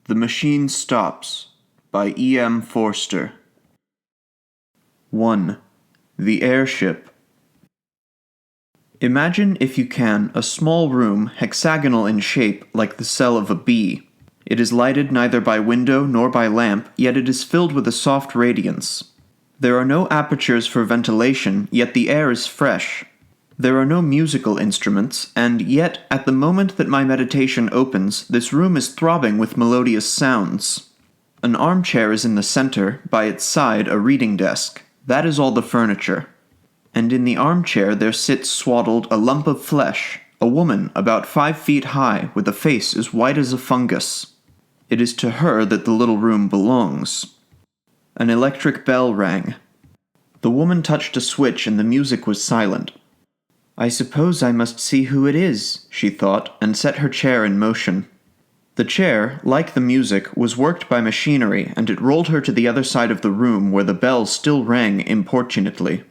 The Machine Stops by E.M. Forster. 1. The Airship. Imagine, if you can, a small room, hexagonal in shape, like the cell of a bee. It is lighted neither by window nor by lamp, yet it is filled with a soft radiance. There are no apertures for ventilation, yet the air is fresh. There are no musical instruments, and yet, at the moment that my meditation opens, this room is throbbing with melodious sounds. An armchair is in the center, by its side a reading desk. That is all the furniture. And in the armchair there sits swaddled a lump of flesh, a woman about 5 feet high, with a face as white as a fungus. It is to her that the little room belongs. An electric bell rang. The woman touched a switch and the music was silent. "I suppose I must see who it is," she thought, and set her chair in motion. The chair, like the music, was worked by machinery, and it rolled her to the other side of the room where the bell still rang importunately.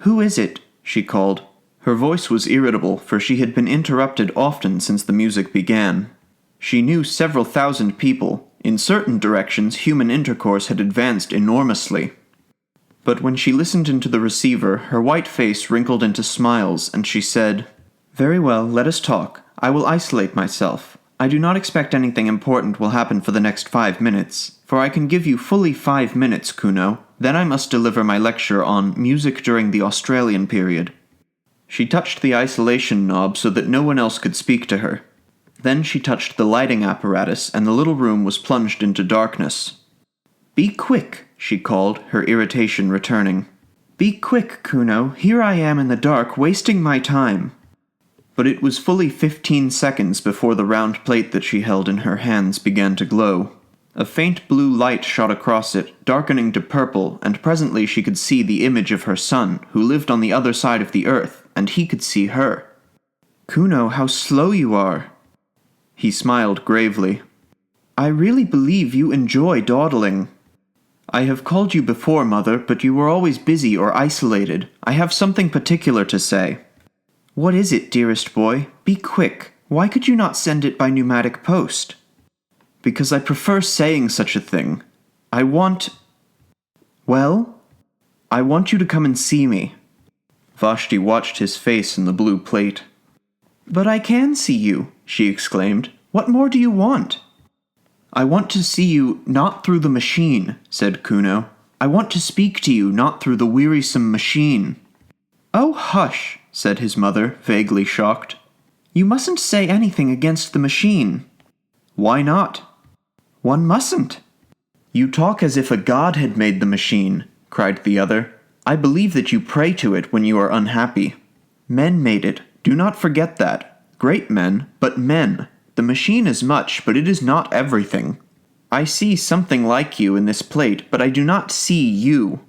"Who is it?" she called. Her voice was irritable, for she had been interrupted often since the music began. She knew several thousand people. In certain directions, human intercourse had advanced enormously. But when she listened into the receiver, her white face wrinkled into smiles, and she said, "Very well, let us talk. I will isolate myself. I do not expect anything important will happen for the next 5 minutes, for I can give you fully 5 minutes, Kuno. Then I must deliver my lecture on Music During the Australian Period." She touched the isolation knob so that no one else could speak to her. Then she touched the lighting apparatus, and the little room was plunged into darkness. "Be quick," she called, her irritation returning. "Be quick, Kuno. Here I am in the dark, wasting my time." But it was fully 15 seconds before the round plate that she held in her hands began to glow. A faint blue light shot across it, darkening to purple, and presently she could see the image of her son, who lived on the other side of the earth, and he could see her. "Kuno, how slow you are!" He smiled gravely. "I really believe you enjoy dawdling." "I have called you before, Mother, but you were always busy or isolated. I have something particular to say." "What is it, dearest boy? Be quick. Why could you not send it by pneumatic post?" "Because I prefer saying such a thing. I want—" "Well?" "I want you to come and see me." Vashti watched his face in the blue plate. "But I can see you," she exclaimed. "What more do you want?" "I want to see you not through the machine," said Kuno. "I want to speak to you not through the wearisome machine." "Oh, hush," said his mother, vaguely shocked. "You mustn't say anything against the machine." "Why not?" "One mustn't." "You talk as if a god had made the machine," cried the other. "I believe that you pray to it when you are unhappy. Men made it. Do not forget that. Great men, but men. The machine is much, but it is not everything. I see something like you in this plate, but I do not see you.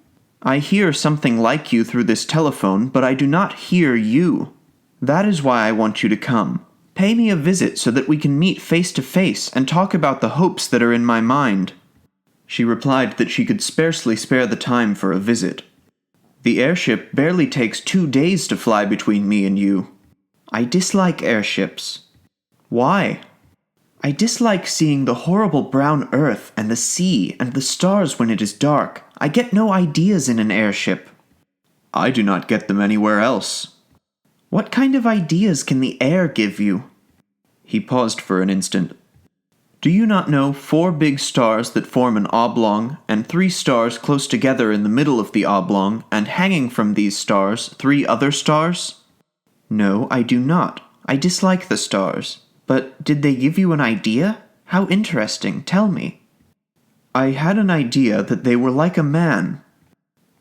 I hear something like you through this telephone, but I do not hear you. That is why I want you to come. Pay me a visit so that we can meet face to face and talk about the hopes that are in my mind." She replied that she could scarcely spare the time for a visit. "The airship barely takes 2 days to fly between me and you." "I dislike airships." "Why?" "I dislike seeing the horrible brown earth and the sea and the stars when it is dark. I get no ideas in an airship." "I do not get them anywhere else." "What kind of ideas can the air give you?" He paused for an instant. "Do you not know 4 big stars that form an oblong, and 3 stars close together in the middle of the oblong, and hanging from these stars 3 other stars?" "No, I do not. I dislike the stars. But did they give you an idea? How interesting. Tell me." "I had an idea that they were like a man."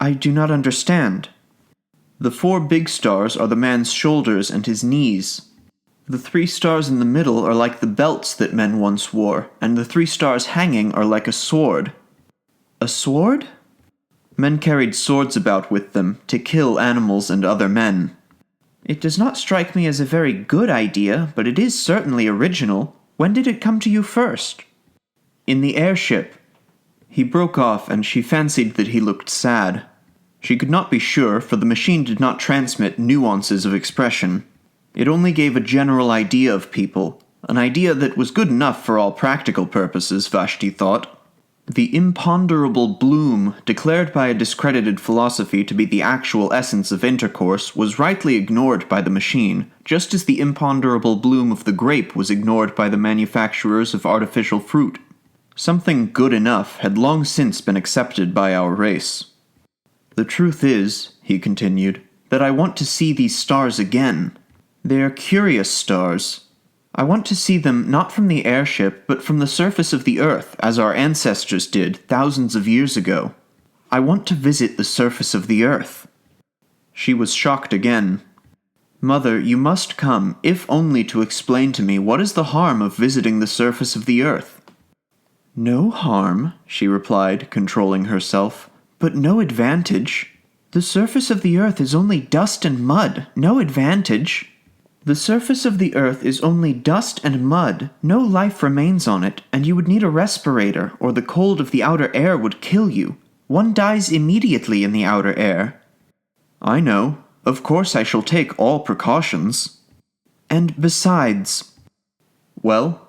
"I do not understand." "The 4 big stars are the man's shoulders and his knees. The 3 stars in the middle are like the belts that men once wore, and the 3 stars hanging are like a sword." "A sword?" "Men carried swords about with them, to kill animals and other men." "It does not strike me as a very good idea, but it is certainly original. When did it come to you first?" "In the airship." He broke off, and she fancied that he looked sad. She could not be sure, for the machine did not transmit nuances of expression. It only gave a general idea of people, An idea that was good enough for all practical purposes, Vashti thought. The imponderable bloom, declared by a discredited philosophy to be the actual essence of intercourse, was rightly ignored by the machine, just as the imponderable bloom of the grape was ignored by the manufacturers of artificial fruit. Something good enough had long since been accepted by our race. The truth is, he continued, that I want to see these stars again. They are curious stars. I want to see them not from the airship, but from the surface of the earth, as our ancestors did thousands of years ago. I want to visit the surface of the earth. She was shocked again. Mother, you must come, if only to explain to me what is the harm of visiting the surface of the earth. No harm, she replied, controlling herself, but no advantage. The surface of the earth is only dust and mud, no advantage. The surface of the earth is only dust and mud, no life remains on it, and you would need a respirator, or the cold of the outer air would kill you. One dies immediately in the outer air. I know. Of course I shall take all precautions. And besides... Well?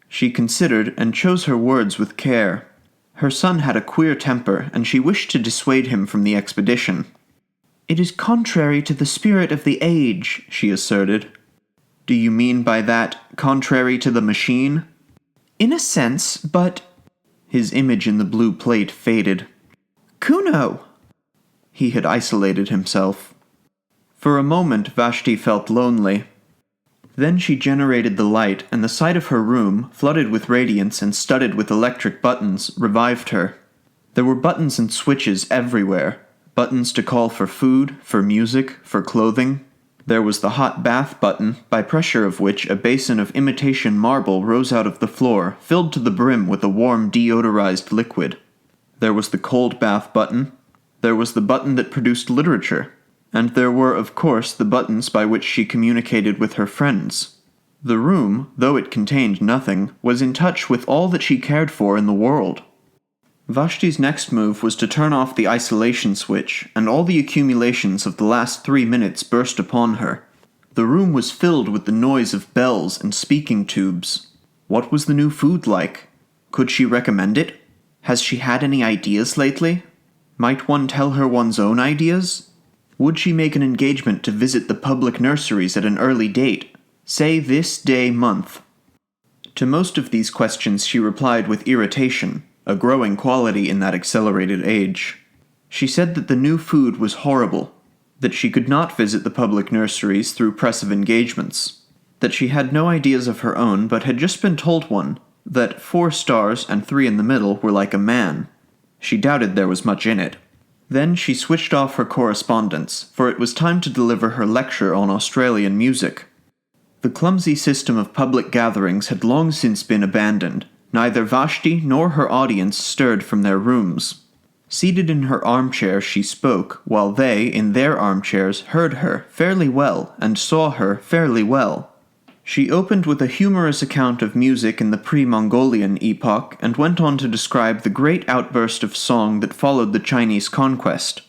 She considered and chose her words with care. Her son had a queer temper, and she wished to dissuade him from the expedition. It is contrary to the spirit of the age, she asserted. Do you mean by that, contrary to the machine? In a sense, but... His image in the blue plate faded. Kuno! He had isolated himself. For a moment Vashti felt lonely. Then she generated the light, and the sight of her room, flooded with radiance and studded with electric buttons, revived her. There were buttons and switches everywhere. Buttons to call for food, for music, for clothing. There was the hot bath button, by pressure of which a basin of imitation marble rose out of the floor, filled to the brim with a warm deodorized liquid. There was the cold bath button. There was the button that produced literature. And there were, of course, the buttons by which she communicated with her friends. The room, though it contained nothing, was in touch with all that she cared for in the world. Vashti's next move was to turn off the isolation switch, and all the accumulations of the last 3 minutes burst upon her. The room was filled with the noise of bells and speaking tubes. What was the new food like? Could she recommend it? Has she had any ideas lately? Might one tell her one's own ideas? Would she make an engagement to visit the public nurseries at an early date? Say this day month. To most of these questions she replied with irritation, a growing quality in that accelerated age. She said that the new food was horrible, that she could not visit the public nurseries through press of engagements, that she had no ideas of her own but had just been told one, that 4 stars and 3 in the middle were like a man. She doubted there was much in it. Then she switched off her correspondence, for it was time to deliver her lecture on Australian music. The clumsy system of public gatherings had long since been abandoned. Neither Vashti nor her audience stirred from their rooms. Seated in her armchair she spoke, while they, in their armchairs, heard her fairly well and saw her fairly well. She opened with a humorous account of music in the pre-Mongolian epoch and went on to describe the great outburst of song that followed the Chinese conquest.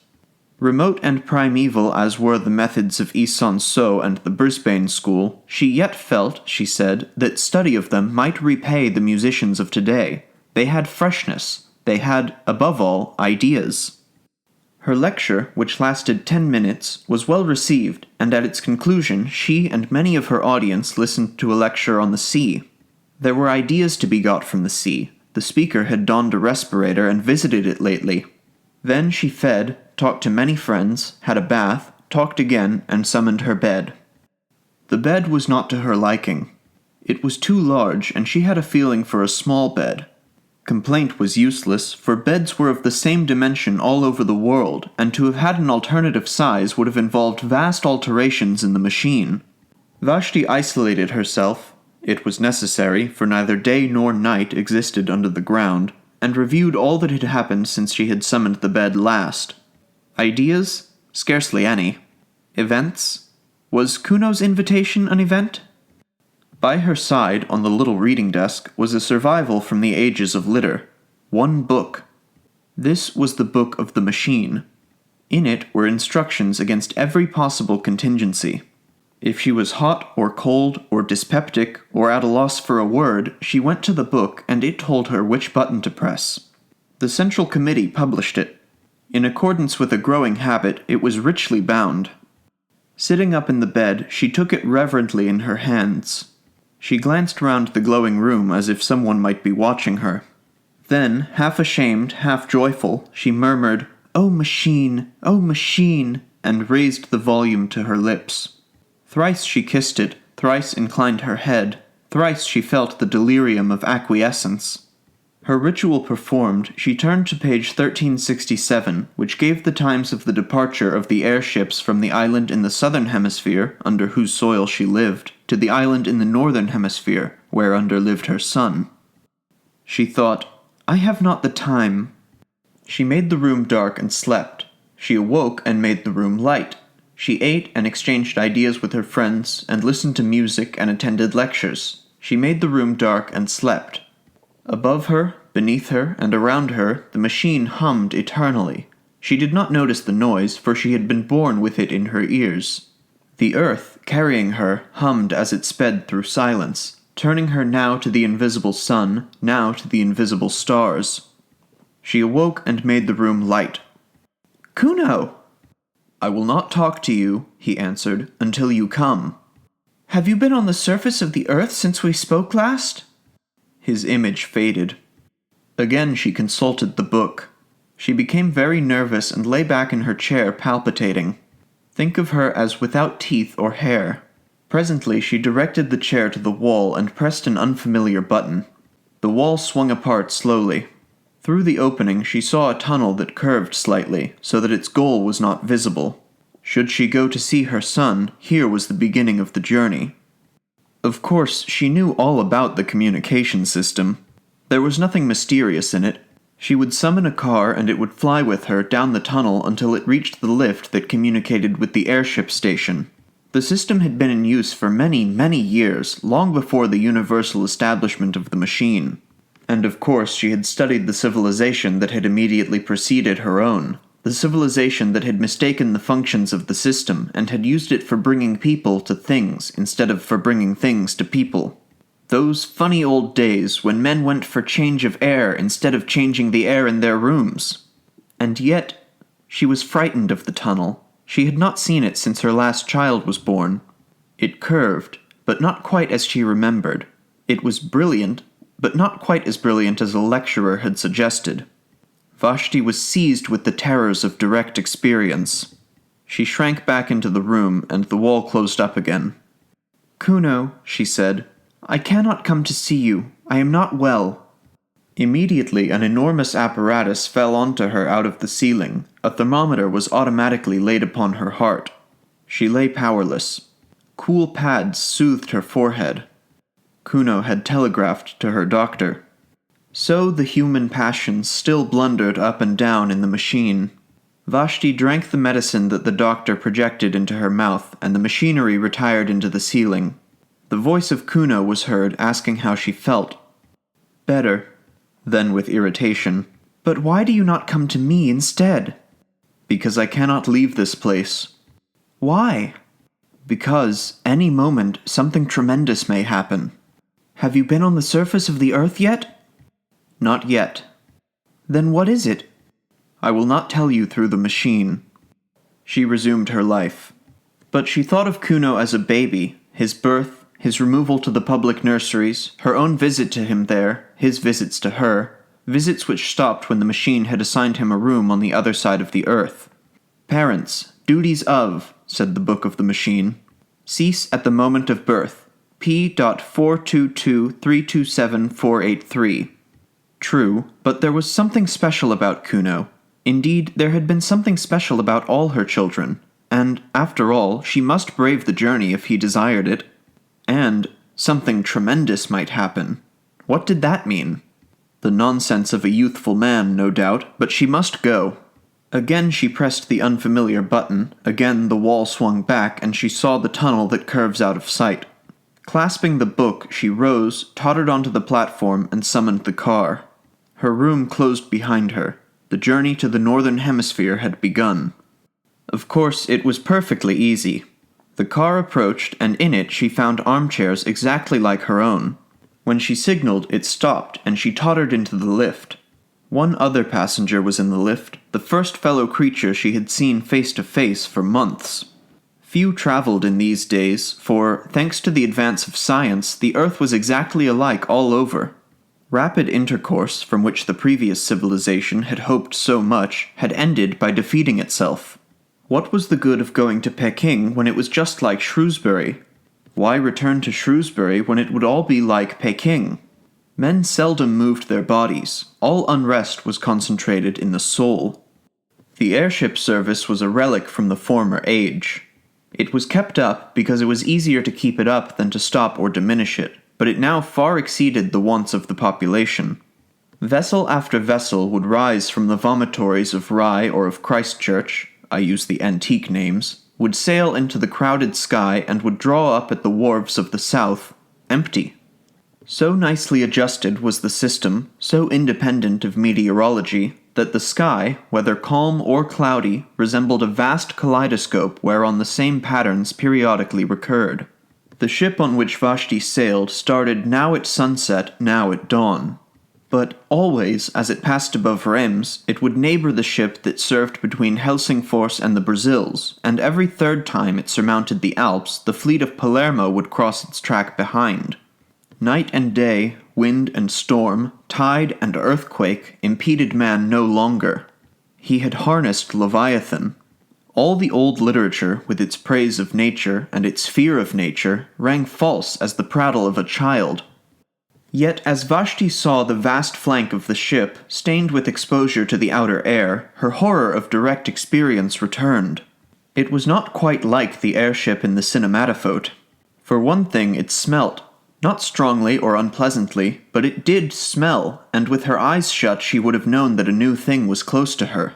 Remote and primeval as were the methods of ᾊᚨᚱᚹᚁᚃ and the Brisbane school, she yet felt, she said, that study of them might repay the musicians of today. They had freshness. They had, above all, ideas. Her lecture, which lasted 10 minutes, was well received, and at its conclusion she and many of her audience listened to a lecture on the sea. There were ideas to be got from the sea. The speaker had donned a respirator and visited it lately. Then she fed, talked to many friends, had a bath, talked again, and summoned her bed. The bed was not to her liking. It was too large, and she had a feeling for a small bed. Complaint was useless, for beds were of the same dimension all over the world, and to have had an alternative size would have involved vast alterations in the machine. Vashti isolated herself. It was necessary, for neither day nor night existed under the ground, and reviewed all that had happened since she had summoned the bed last. Ideas? Scarcely any. Events? Was Kuno's invitation an event? By her side, on the little reading desk, was a survival from the ages of litter. One book. This was the book of the machine. In it were instructions against every possible contingency. If she was hot or cold or dyspeptic or at a loss for a word, she went to the book and it told her which button to press. The Central Committee published it. In accordance with a growing habit, it was richly bound. Sitting up in the bed, she took it reverently in her hands. She glanced round the glowing room as if someone might be watching her. Then, half ashamed, half joyful, she murmured, "Oh, machine! Oh, machine!" and raised the volume to her lips. Thrice she kissed it, thrice inclined her head, thrice she felt the delirium of acquiescence. Her ritual performed, she turned to page 1367, which gave the times of the departure of the airships from the island in the southern hemisphere, under whose soil she lived, to the island in the northern hemisphere, whereunder lived her son. She thought, "I have not the time." She made the room dark and slept. She awoke and made the room light. She ate and exchanged ideas with her friends, and listened to music and attended lectures. She made the room dark and slept. Above her, beneath her, and around her, the machine hummed eternally. She did not notice the noise, for she had been born with it in her ears. The earth, carrying her, hummed as it sped through silence, turning her now to the invisible sun, now to the invisible stars. She awoke and made the room light. "Kuno!" "I will not talk to you," he answered, "until you come." "Have you been on the surface of the earth since we spoke last?" His image faded. Again she consulted the book. She became very nervous and lay back in her chair palpitating. Think of her as without teeth or hair. Presently she directed the chair to the wall and pressed an unfamiliar button. The wall swung apart slowly. Through the opening she saw a tunnel that curved slightly, so that its goal was not visible. Should she go to see her son, here was the beginning of the journey. Of course, she knew all about the communication system. There was nothing mysterious in it. She would summon a car and it would fly with her down the tunnel until it reached the lift that communicated with the airship station. The system had been in use for many, many years, long before the universal establishment of the machine. And of course she had studied the civilization that had immediately preceded her own. The civilization that had mistaken the functions of the system and had used it for bringing people to things instead of for bringing things to people. Those funny old days when men went for change of air instead of changing the air in their rooms. And yet, she was frightened of the tunnel. She had not seen it since her last child was born. It curved, but not quite as she remembered. It was brilliant, but not quite as brilliant as a lecturer had suggested. Vashti was seized with the terrors of direct experience. She shrank back into the room, and the wall closed up again. "Kuno," she said, "I cannot come to see you. I am not well." Immediately an enormous apparatus fell onto her out of the ceiling. A thermometer was automatically laid upon her heart. She lay powerless. Cool pads soothed her forehead. Kuno had telegraphed to her doctor. So the human passions still blundered up and down in the machine. Vashti drank the medicine that the doctor projected into her mouth, and the machinery retired into the ceiling. The voice of Kuno was heard asking how she felt. "Better." Then with irritation, "But why do you not come to me instead?" "Because I cannot leave this place." "Why?" "Because, any moment, something tremendous may happen." "Have you been on the surface of the earth yet?" "Not yet." "Then what is it?" "I will not tell you through the machine." She resumed her life. But she thought of Kuno as a baby, his birth, his removal to the public nurseries, her own visit to him there, his visits to her, visits which stopped when the machine had assigned him a room on the other side of the earth. "Parents, duties of," said the book of the machine, "cease at the moment of birth. P.422327483. True, but there was something special about Kuno. Indeed, there had been something special about all her children, and, after all, she must brave the journey if he desired it. And something tremendous might happen. What did that mean? The nonsense of a youthful man, no doubt, but she must go. Again she pressed the unfamiliar button, again the wall swung back, and she saw the tunnel that curves out of sight. Clasping the book, she rose, tottered onto the platform, and summoned the car. Her room closed behind her. The journey to the northern hemisphere had begun. Of course, it was perfectly easy. The car approached, and in it she found armchairs exactly like her own. When she signaled, it stopped, and she tottered into the lift. One other passenger was in the lift, the first fellow creature she had seen face to face for months. Few traveled in these days, for, thanks to the advance of science, the Earth was exactly alike all over. Rapid intercourse, from which the previous civilization had hoped so much, had ended by defeating itself. What was the good of going to Peking when it was just like Shrewsbury? Why return to Shrewsbury when it would all be like Peking? Men seldom moved their bodies. All unrest was concentrated in the soul. The airship service was a relic from the former age. It was kept up because it was easier to keep it up than to stop or diminish it, but it now far exceeded the wants of the population. Vessel after vessel would rise from the vomitories of Rye or of Christchurch, I use the antique names, would sail into the crowded sky and would draw up at the wharves of the south, empty. So nicely adjusted was the system, so independent of meteorology, that the sky, whether calm or cloudy, resembled a vast kaleidoscope whereon the same patterns periodically recurred. The ship on which Vashti sailed started now at sunset, now at dawn. But always, as it passed above Reims, it would neighbor the ship that served between Helsingfors and the Brazils, and every third time it surmounted the Alps, the fleet of Palermo would cross its track behind. Night and day, wind and storm, tide and earthquake impeded man no longer. He had harnessed Leviathan. All the old literature, with its praise of nature and its fear of nature, rang false as the prattle of a child. Yet as Vashti saw the vast flank of the ship, stained with exposure to the outer air, her horror of direct experience returned. It was not quite like the airship in the cinematophote. For one thing, it smelt. Not strongly or unpleasantly, but it did smell, and with her eyes shut she would have known that a new thing was close to her.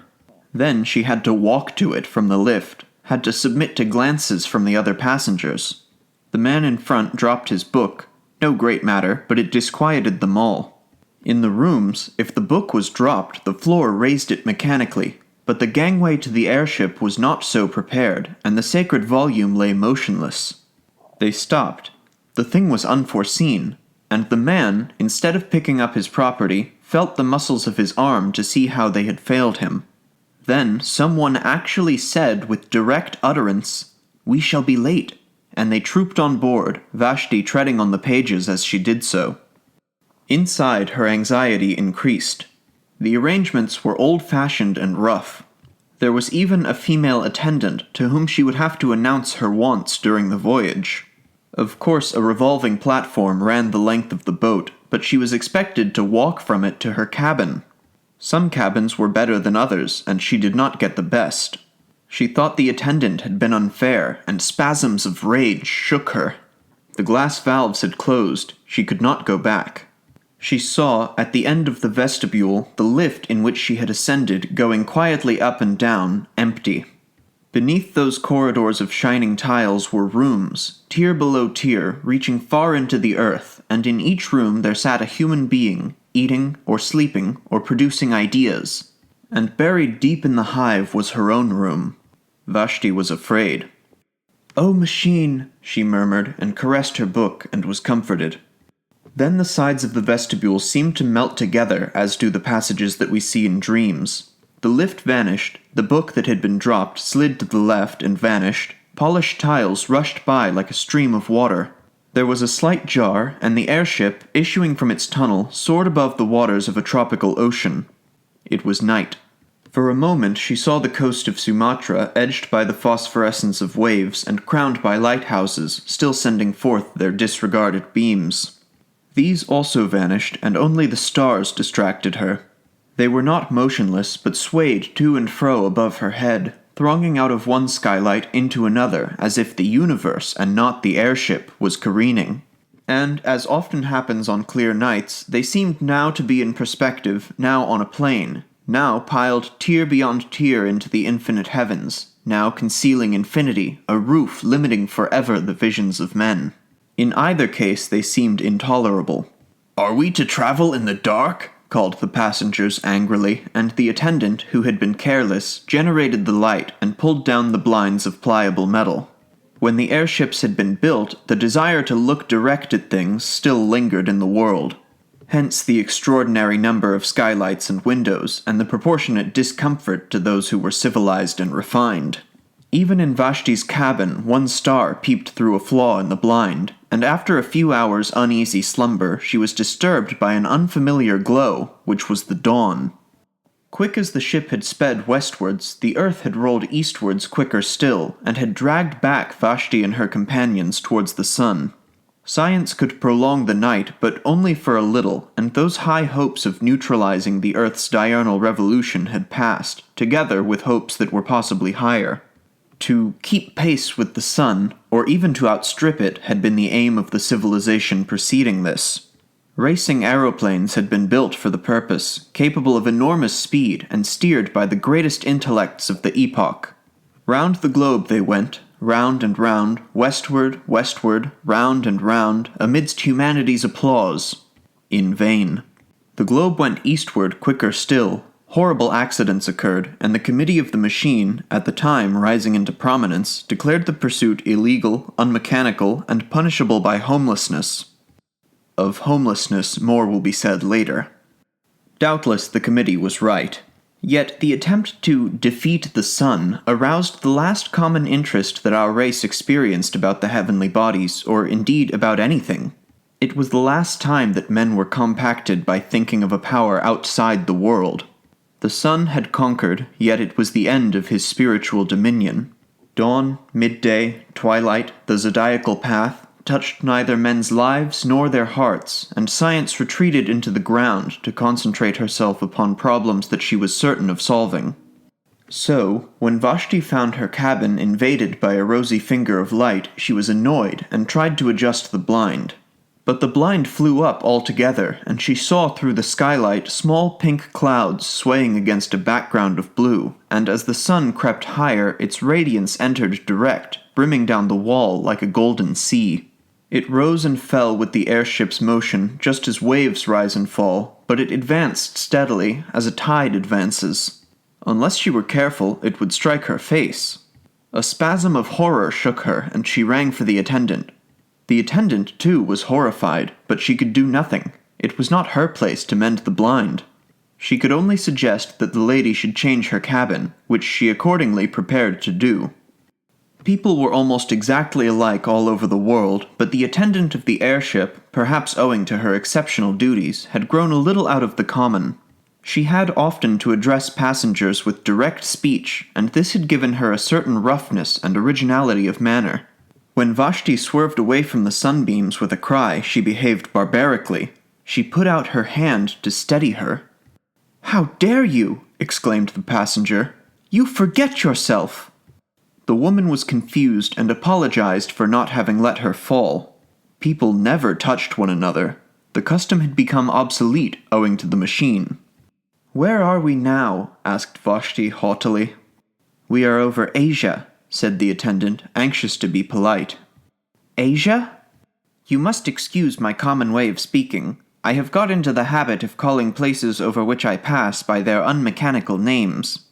Then she had to walk to it from the lift, had to submit to glances from the other passengers. The man in front dropped his book. No great matter, but it disquieted them all. In the rooms, if the book was dropped, the floor raised it mechanically, but the gangway to the airship was not so prepared, and the sacred volume lay motionless. They stopped. The thing was unforeseen, and the man, instead of picking up his property, felt the muscles of his arm to see how they had failed him. Then someone actually said with direct utterance, "We shall be late," and they trooped on board, Vashti treading on the pages as she did so. Inside, her anxiety increased. The arrangements were old-fashioned and rough. There was even a female attendant to whom she would have to announce her wants during the voyage. Of course, a revolving platform ran the length of the boat, but she was expected to walk from it to her cabin. Some cabins were better than others, and she did not get the best. She thought the attendant had been unfair, and spasms of rage shook her. The glass valves had closed. She could not go back. She saw, at the end of the vestibule, the lift in which she had ascended going quietly up and down, empty. Beneath those corridors of shining tiles were rooms, tier below tier, reaching far into the earth, and in each room there sat a human being, eating, or sleeping, or producing ideas. And buried deep in the hive was her own room. Vashti was afraid. "Oh, machine," she murmured, and caressed her book, and was comforted. Then the sides of the vestibule seemed to melt together, as do the passages that we see in dreams. The lift vanished, the book that had been dropped slid to the left and vanished, polished tiles rushed by like a stream of water. There was a slight jar, and the airship, issuing from its tunnel, soared above the waters of a tropical ocean. It was night. For a moment she saw the coast of Sumatra edged by the phosphorescence of waves and crowned by lighthouses still sending forth their disregarded beams. These also vanished, and only the stars distracted her. They were not motionless, but swayed to and fro above her head, thronging out of one skylight into another, as if the universe, and not the airship, was careening. And, as often happens on clear nights, they seemed now to be in perspective, now on a plane, now piled tier beyond tier into the infinite heavens, now concealing infinity, a roof limiting forever the visions of men. In either case they seemed intolerable. "Are we to travel in the dark?" called the passengers angrily, and the attendant, who had been careless, generated the light and pulled down the blinds of pliable metal. When the airships had been built, the desire to look direct at things still lingered in the world. Hence the extraordinary number of skylights and windows, and the proportionate discomfort to those who were civilized and refined. Even in Vashti's cabin, one star peeped through a flaw in the blind, and after a few hours' uneasy slumber, she was disturbed by an unfamiliar glow, which was the dawn. Quick as the ship had sped westwards, the earth had rolled eastwards quicker still, and had dragged back Vashti and her companions towards the sun. Science could prolong the night, but only for a little, and those high hopes of neutralizing the Earth's diurnal revolution had passed, together with hopes that were possibly higher. To keep pace with the sun, or even to outstrip it, had been the aim of the civilization preceding this. Racing aeroplanes had been built for the purpose, capable of enormous speed and steered by the greatest intellects of the epoch. Round the globe they went, round and round, westward, round and round, amidst humanity's applause. In vain. The globe went eastward quicker still. Horrible accidents occurred, and the committee of the machine, at the time rising into prominence, declared the pursuit illegal, unmechanical, and punishable by homelessness. Of homelessness more will be said later. Doubtless the committee was right. Yet the attempt to defeat the sun aroused the last common interest that our race experienced about the heavenly bodies, or indeed about anything. It was the last time that men were compacted by thinking of a power outside the world. The sun had conquered, yet it was the end of his spiritual dominion. Dawn, midday, twilight, the zodiacal path, touched neither men's lives nor their hearts, and science retreated into the ground to concentrate herself upon problems that she was certain of solving. So, when Vashti found her cabin invaded by a rosy finger of light, she was annoyed and tried to adjust the blind. But the blind flew up altogether, and she saw through the skylight small pink clouds swaying against a background of blue, and as the sun crept higher, its radiance entered direct, brimming down the wall like a golden sea. It rose and fell with the airship's motion, just as waves rise and fall, but it advanced steadily, as a tide advances. Unless she were careful, it would strike her face. A spasm of horror shook her, and she rang for the attendant. The attendant, too, was horrified, but she could do nothing. It was not her place to mend the blind. She could only suggest that the lady should change her cabin, which she accordingly prepared to do. People were almost exactly alike all over the world, but the attendant of the airship, perhaps owing to her exceptional duties, had grown a little out of the common. She had often to address passengers with direct speech, and this had given her a certain roughness and originality of manner. When Vashti swerved away from the sunbeams with a cry, she behaved barbarically. She put out her hand to steady her. "How dare you!" exclaimed the passenger. "You forget yourself!" The woman was confused and apologized for not having let her fall. People never touched one another. The custom had become obsolete owing to the machine. "Where are we now?" asked Vashti haughtily. "We are over Asia," said the attendant, anxious to be polite. "Asia? You must excuse my common way of speaking. I have got into the habit of calling places over which I pass by their unmechanical names."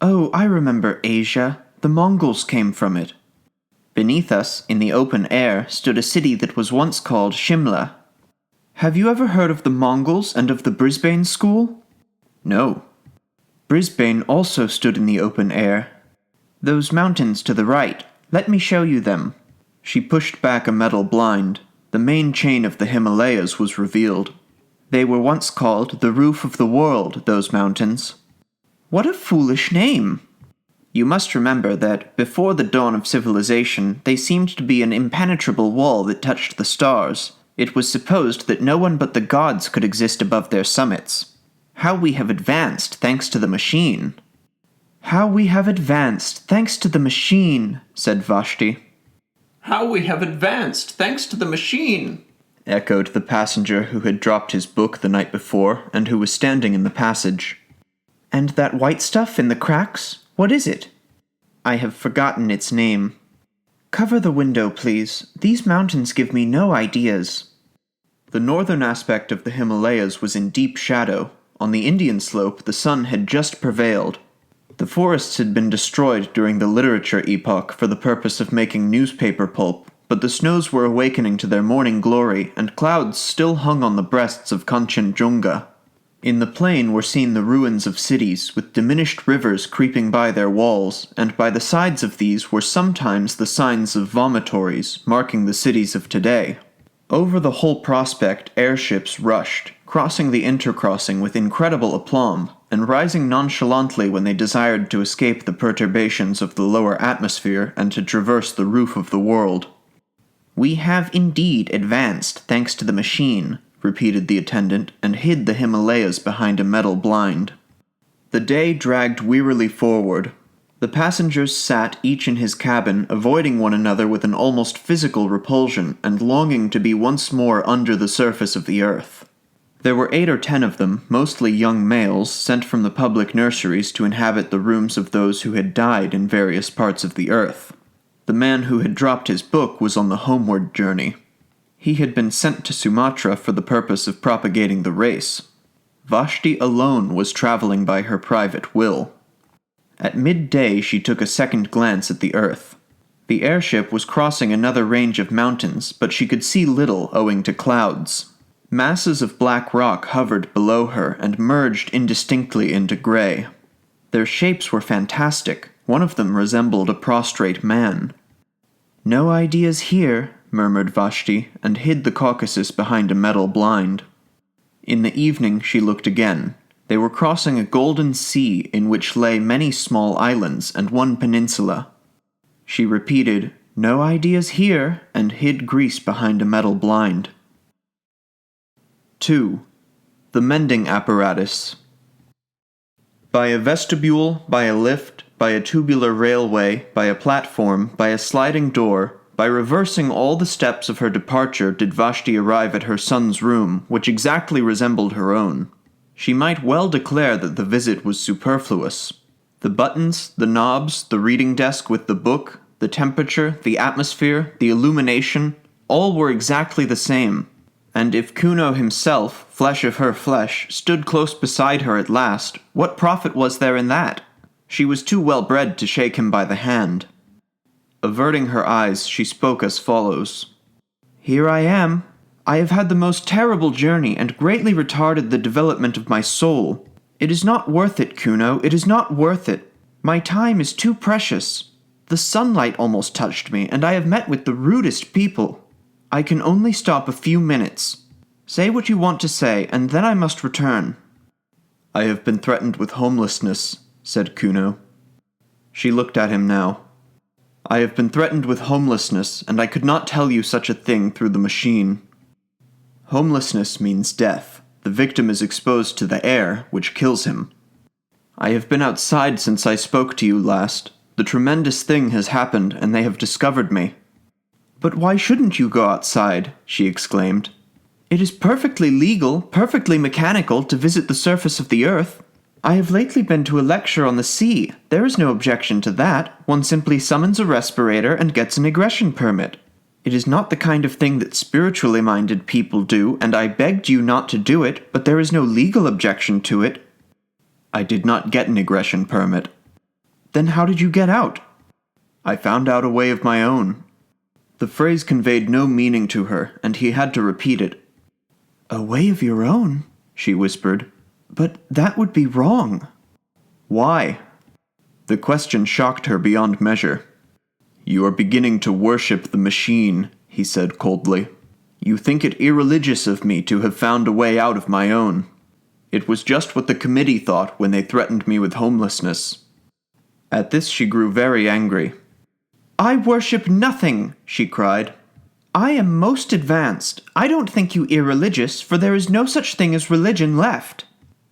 "Oh, I remember Asia. The Mongols came from it." Beneath us, in the open air, stood a city that was once called Shimla. "Have you ever heard of the Mongols and of the Brisbane school?" "No." "Brisbane also stood in the open air. Those mountains to the right, let me show you them." She pushed back a metal blind. The main chain of the Himalayas was revealed. "They were once called the roof of the world, those mountains." "What a foolish name!" "You must remember that, before the dawn of civilization, they seemed to be an impenetrable wall that touched the stars. It was supposed that no one but the gods could exist above their summits. How we have advanced, thanks to the machine." "How we have advanced, thanks to the machine," said Vashti. "How we have advanced, thanks to the machine," echoed the passenger who had dropped his book the night before, and who was standing in the passage. "And that white stuff in the cracks? What is it?" "I have forgotten its name." "Cover the window, please. These mountains give me no ideas." The northern aspect of the Himalayas was in deep shadow. On the Indian slope, the sun had just prevailed. The forests had been destroyed during the literature epoch for the purpose of making newspaper pulp, but the snows were awakening to their morning glory, and clouds still hung on the breasts of Kanchenjunga. In the plain were seen the ruins of cities, with diminished rivers creeping by their walls, and by the sides of these were sometimes the signs of vomitories, marking the cities of today. Over the whole prospect airships rushed, crossing the intercrossing with incredible aplomb, and rising nonchalantly when they desired to escape the perturbations of the lower atmosphere and to traverse the roof of the world. "We have indeed advanced, thanks to the machine," repeated the attendant, and hid the Himalayas behind a metal blind. The day dragged wearily forward. The passengers sat each in his cabin, avoiding one another with an almost physical repulsion, and longing to be once more under the surface of the earth. There were 8 or 10 of them, mostly young males, sent from the public nurseries to inhabit the rooms of those who had died in various parts of the earth. The man who had dropped his book was on the homeward journey. He had been sent to Sumatra for the purpose of propagating the race. Vashti alone was traveling by her private will. At midday she took a second glance at the earth. The airship was crossing another range of mountains, but she could see little owing to clouds. Masses of black rock hovered below her and merged indistinctly into gray. Their shapes were fantastic. One of them resembled a prostrate man. "No ideas here," murmured Vashti, and hid the Caucasus behind a metal blind. In the evening she looked again. They were crossing a golden sea in which lay many small islands and one peninsula. She repeated, "No ideas here," and hid Greece behind a metal blind. 2. The Mending Apparatus. By a vestibule, by a lift, by a tubular railway, by a platform, by a sliding door, by reversing all the steps of her departure did Vashti arrive at her son's room, which exactly resembled her own. She might well declare that the visit was superfluous. The buttons, the knobs, the reading desk with the book, the temperature, the atmosphere, the illumination, all were exactly the same. And if Kuno himself, flesh of her flesh, stood close beside her at last, what profit was there in that? She was too well bred to shake him by the hand. Averting her eyes, she spoke as follows. "Here I am. I have had the most terrible journey and greatly retarded the development of my soul. It is not worth it, Kuno, it is not worth it. My time is too precious. The sunlight almost touched me, and I have met with the rudest people. I can only stop a few minutes. Say what you want to say, and then I must return." "I have been threatened with homelessness," said Kuno. She looked at him now. "I have been threatened with homelessness, and I could not tell you such a thing through the machine. Homelessness means death. The victim is exposed to the air, which kills him. I have been outside since I spoke to you last. The tremendous thing has happened, and they have discovered me." "But why shouldn't you go outside?" she exclaimed. "It is perfectly legal, perfectly mechanical to visit the surface of the earth. I have lately been to a lecture on the sea. There is no objection to that. One simply summons a respirator and gets an egression permit. It is not the kind of thing that spiritually minded people do, and I begged you not to do it, but there is no legal objection to it." "I did not get an egression permit." "Then how did you get out?" "I found out a way of my own." The phrase conveyed no meaning to her, and he had to repeat it. "A way of your own?" she whispered. "But that would be wrong." "Why?" The question shocked her beyond measure. "You are beginning to worship the machine," he said coldly. "You think it irreligious of me to have found a way out of my own. It was just what the committee thought when they threatened me with homelessness." At this she grew very angry. "I worship nothing," she cried. "I am most advanced. I don't think you irreligious, for there is no such thing as religion left.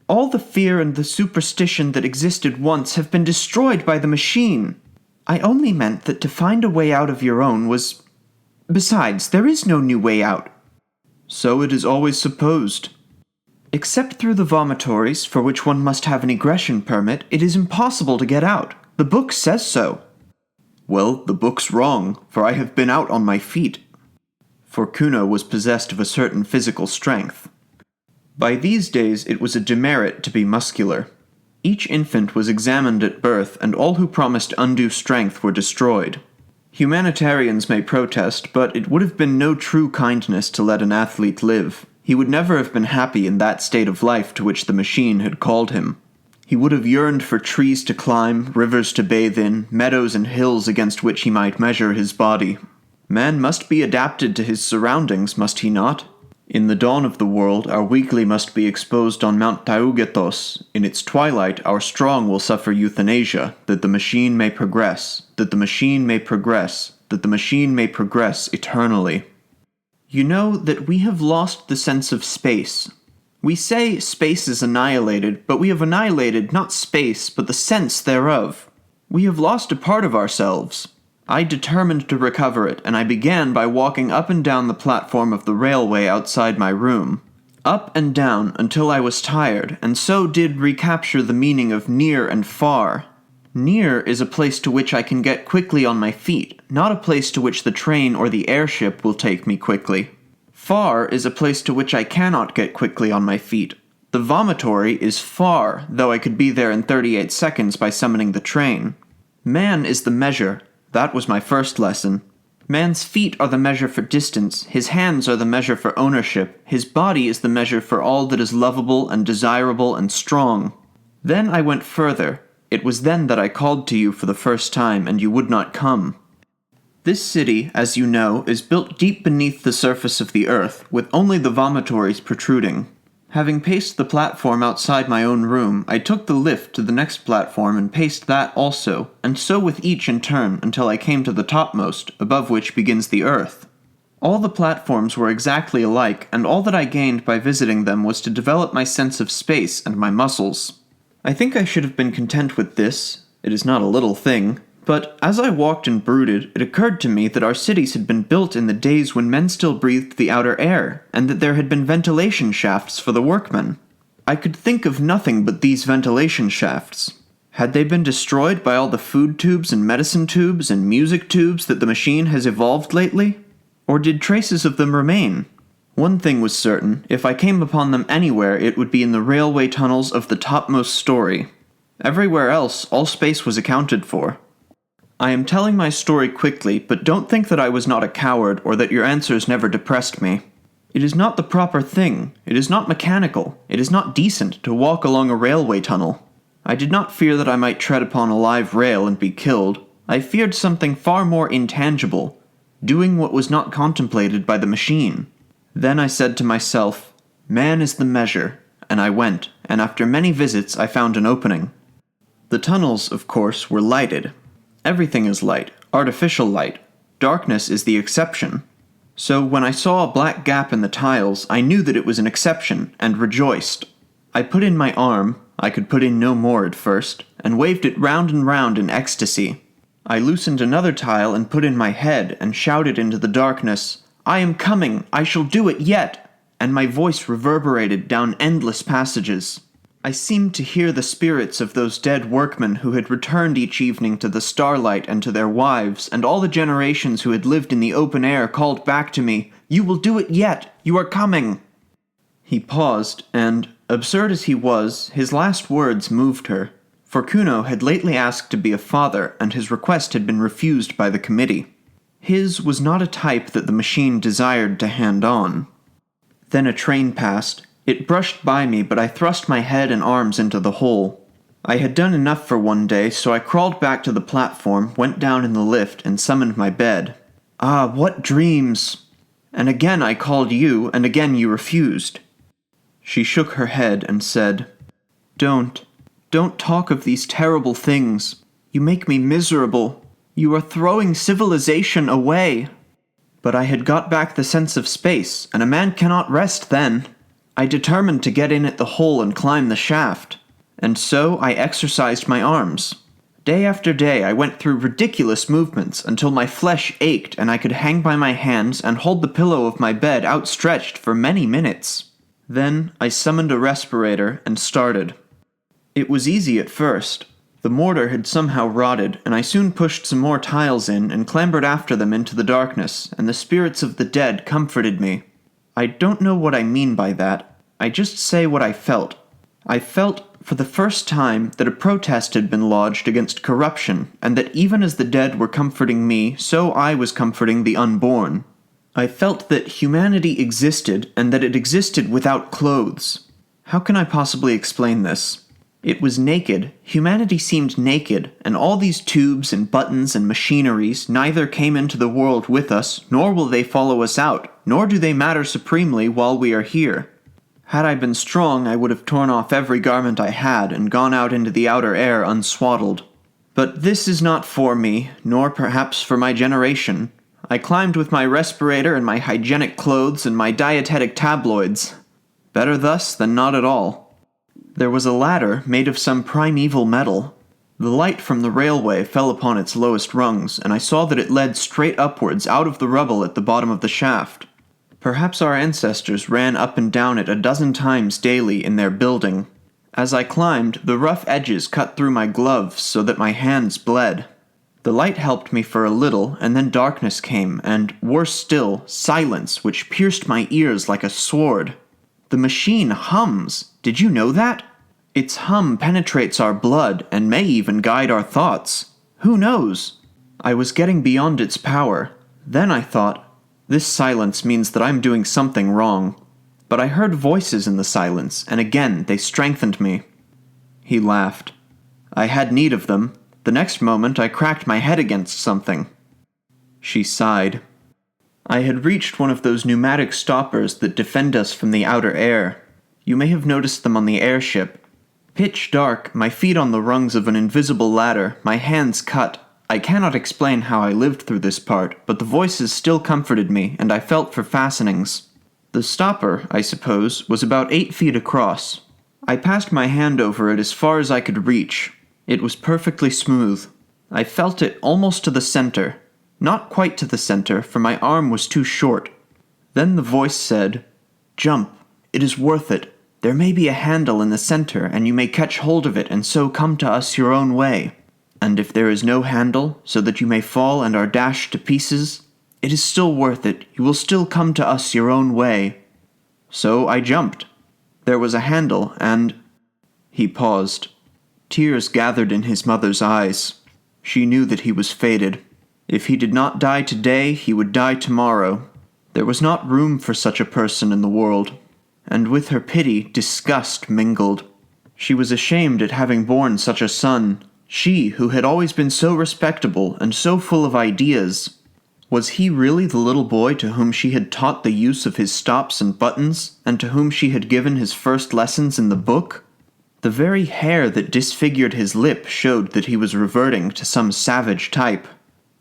All the fear and the superstition that existed once have been destroyed by the machine. I only meant that to find a way out of your own was... Besides, there is no new way out." "So it is always supposed." "Except through the vomitories, for which one must have an egression permit, it is impossible to get out. The book says so." "Well, the book's wrong, for I have been out on my feet." For Kuno was possessed of a certain physical strength. By these days it was a demerit to be muscular. Each infant was examined at birth, and all who promised undue strength were destroyed. Humanitarians may protest, but it would have been no true kindness to let an athlete live. He would never have been happy in that state of life to which the machine had called him. He would have yearned for trees to climb, rivers to bathe in, meadows and hills against which he might measure his body. Man must be adapted to his surroundings, must he not? In the dawn of the world, our weakly must be exposed on Mount ᚊᚨᚱᚹᚁ. In its twilight, our strong will suffer euthanasia, that the machine may progress, that the machine may progress, that the machine may progress eternally. You know that we have lost the sense of space. We say space is annihilated, but we have annihilated not space, but the sense thereof. We have lost a part of ourselves. I determined to recover it, and I began by walking up and down the platform of the railway outside my room. Up and down until I was tired, and so did recapture the meaning of near and far. Near is a place to which I can get quickly on my feet, not a place to which the train or the airship will take me quickly. Far is a place to which I cannot get quickly on my feet. The vomitory is far, though I could be there in 38 seconds by summoning the train. Man is the measure. That was my first lesson. Man's feet are the measure for distance, his hands are the measure for ownership, his body is the measure for all that is lovable and desirable and strong. Then I went further. It was then that I called to you for the first time, and you would not come. This city, as you know, is built deep beneath the surface of the earth, with only the vomitories protruding. Having paced the platform outside my own room, I took the lift to the next platform and paced that also, and so with each in turn until I came to the topmost, above which begins the earth. All the platforms were exactly alike, and all that I gained by visiting them was to develop my sense of space and my muscles. I think I should have been content with this. It is not a little thing. But as I walked and brooded, it occurred to me that our cities had been built in the days when men still breathed the outer air, and that there had been ventilation shafts for the workmen. I could think of nothing but these ventilation shafts. Had they been destroyed by all the food tubes and medicine tubes and music tubes that the machine has evolved lately? Or did traces of them remain? One thing was certain, if I came upon them anywhere, it would be in the railway tunnels of the topmost story. Everywhere else, all space was accounted for. I am telling my story quickly, but don't think that I was not a coward or that your answers never depressed me. It is not the proper thing. It is not mechanical. It is not decent to walk along a railway tunnel. I did not fear that I might tread upon a live rail and be killed. I feared something far more intangible, doing what was not contemplated by the machine. Then I said to myself, man is the measure, and I went, and after many visits I found an opening. The tunnels, of course, were lighted. Everything is light, artificial light. Darkness is the exception. So when I saw a black gap in the tiles, I knew that it was an exception, and rejoiced. I put in my arm, I could put in no more at first, and waved it round and round in ecstasy. I loosened another tile and put in my head, and shouted into the darkness, I am coming, I shall do it yet! And my voice reverberated down endless passages. I seemed to hear the spirits of those dead workmen who had returned each evening to the starlight and to their wives, and all the generations who had lived in the open air called back to me, You will do it yet! You are coming! He paused, and, absurd as he was, his last words moved her. For Kuno had lately asked to be a father, and his request had been refused by the committee. His was not a type that the machine desired to hand on. Then a train passed. It brushed by me, but I thrust my head and arms into the hole. I had done enough for one day, so I crawled back to the platform, went down in the lift, and summoned my bed. Ah, what dreams! And again I called you, and again you refused. She shook her head and said, Don't talk of these terrible things. You make me miserable. You are throwing civilization away. But I had got back the sense of space, and a man cannot rest then. I determined to get in at the hole and climb the shaft, and so I exercised my arms. Day after day I went through ridiculous movements until my flesh ached and I could hang by my hands and hold the pillow of my bed outstretched for many minutes. Then I summoned a respirator and started. It was easy at first. The mortar had somehow rotted, and I soon pushed some more tiles in and clambered after them into the darkness, and the spirits of the dead comforted me. I don't know what I mean by that. I just say what I felt. I felt for the first time, that a protest had been lodged against corruption, and that even as the dead were comforting me, so I was comforting the unborn. I felt that humanity existed, and that it existed without clothes. How can I possibly explain this? It was naked, humanity seemed naked, and all these tubes and buttons and machineries neither came into the world with us, nor will they follow us out, nor do they matter supremely while we are here. Had I been strong, I would have torn off every garment I had and gone out into the outer air unswaddled. But this is not for me, nor perhaps for my generation. I climbed with my respirator and my hygienic clothes and my dietetic tabloids. Better thus than not at all. There was a ladder made of some primeval metal. The light from the railway fell upon its lowest rungs, and I saw that it led straight upwards out of the rubble at the bottom of the shaft. Perhaps our ancestors ran up and down it a dozen times daily in their building. As I climbed, the rough edges cut through my gloves so that my hands bled. The light helped me for a little, and then darkness came, and, worse still, silence, which pierced my ears like a sword. The machine hums. Did you know that? Its hum penetrates our blood, and may even guide our thoughts. Who knows? I was getting beyond its power. Then I thought, this silence means that I'm doing something wrong. But I heard voices in the silence, and again they strengthened me. He laughed. I had need of them. The next moment I cracked my head against something. She sighed. I had reached one of those pneumatic stoppers that defend us from the outer air. You may have noticed them on the airship. Pitch dark, my feet on the rungs of an invisible ladder, my hands cut. I cannot explain how I lived through this part, but the voices still comforted me, and I felt for fastenings. The stopper, I suppose, was about 8 feet across. I passed my hand over it as far as I could reach. It was perfectly smooth. I felt it almost to the center. Not quite to the center, for my arm was too short. Then the voice said, "Jump. It is worth it. There may be a handle in the center, and you may catch hold of it and so come to us your own way. And if there is no handle, so that you may fall and are dashed to pieces, it is still worth it. You will still come to us your own way." So I jumped. There was a handle, and... He paused. Tears gathered in his mother's eyes. She knew that he was fated. If he did not die today, he would die tomorrow. There was not room for such a person in the world. And with her pity, disgust mingled. She was ashamed at having borne such a son. She, who had always been so respectable and so full of ideas. Was he really the little boy to whom she had taught the use of his stops and buttons, and to whom she had given his first lessons in the book? The very hair that disfigured his lip showed that he was reverting to some savage type.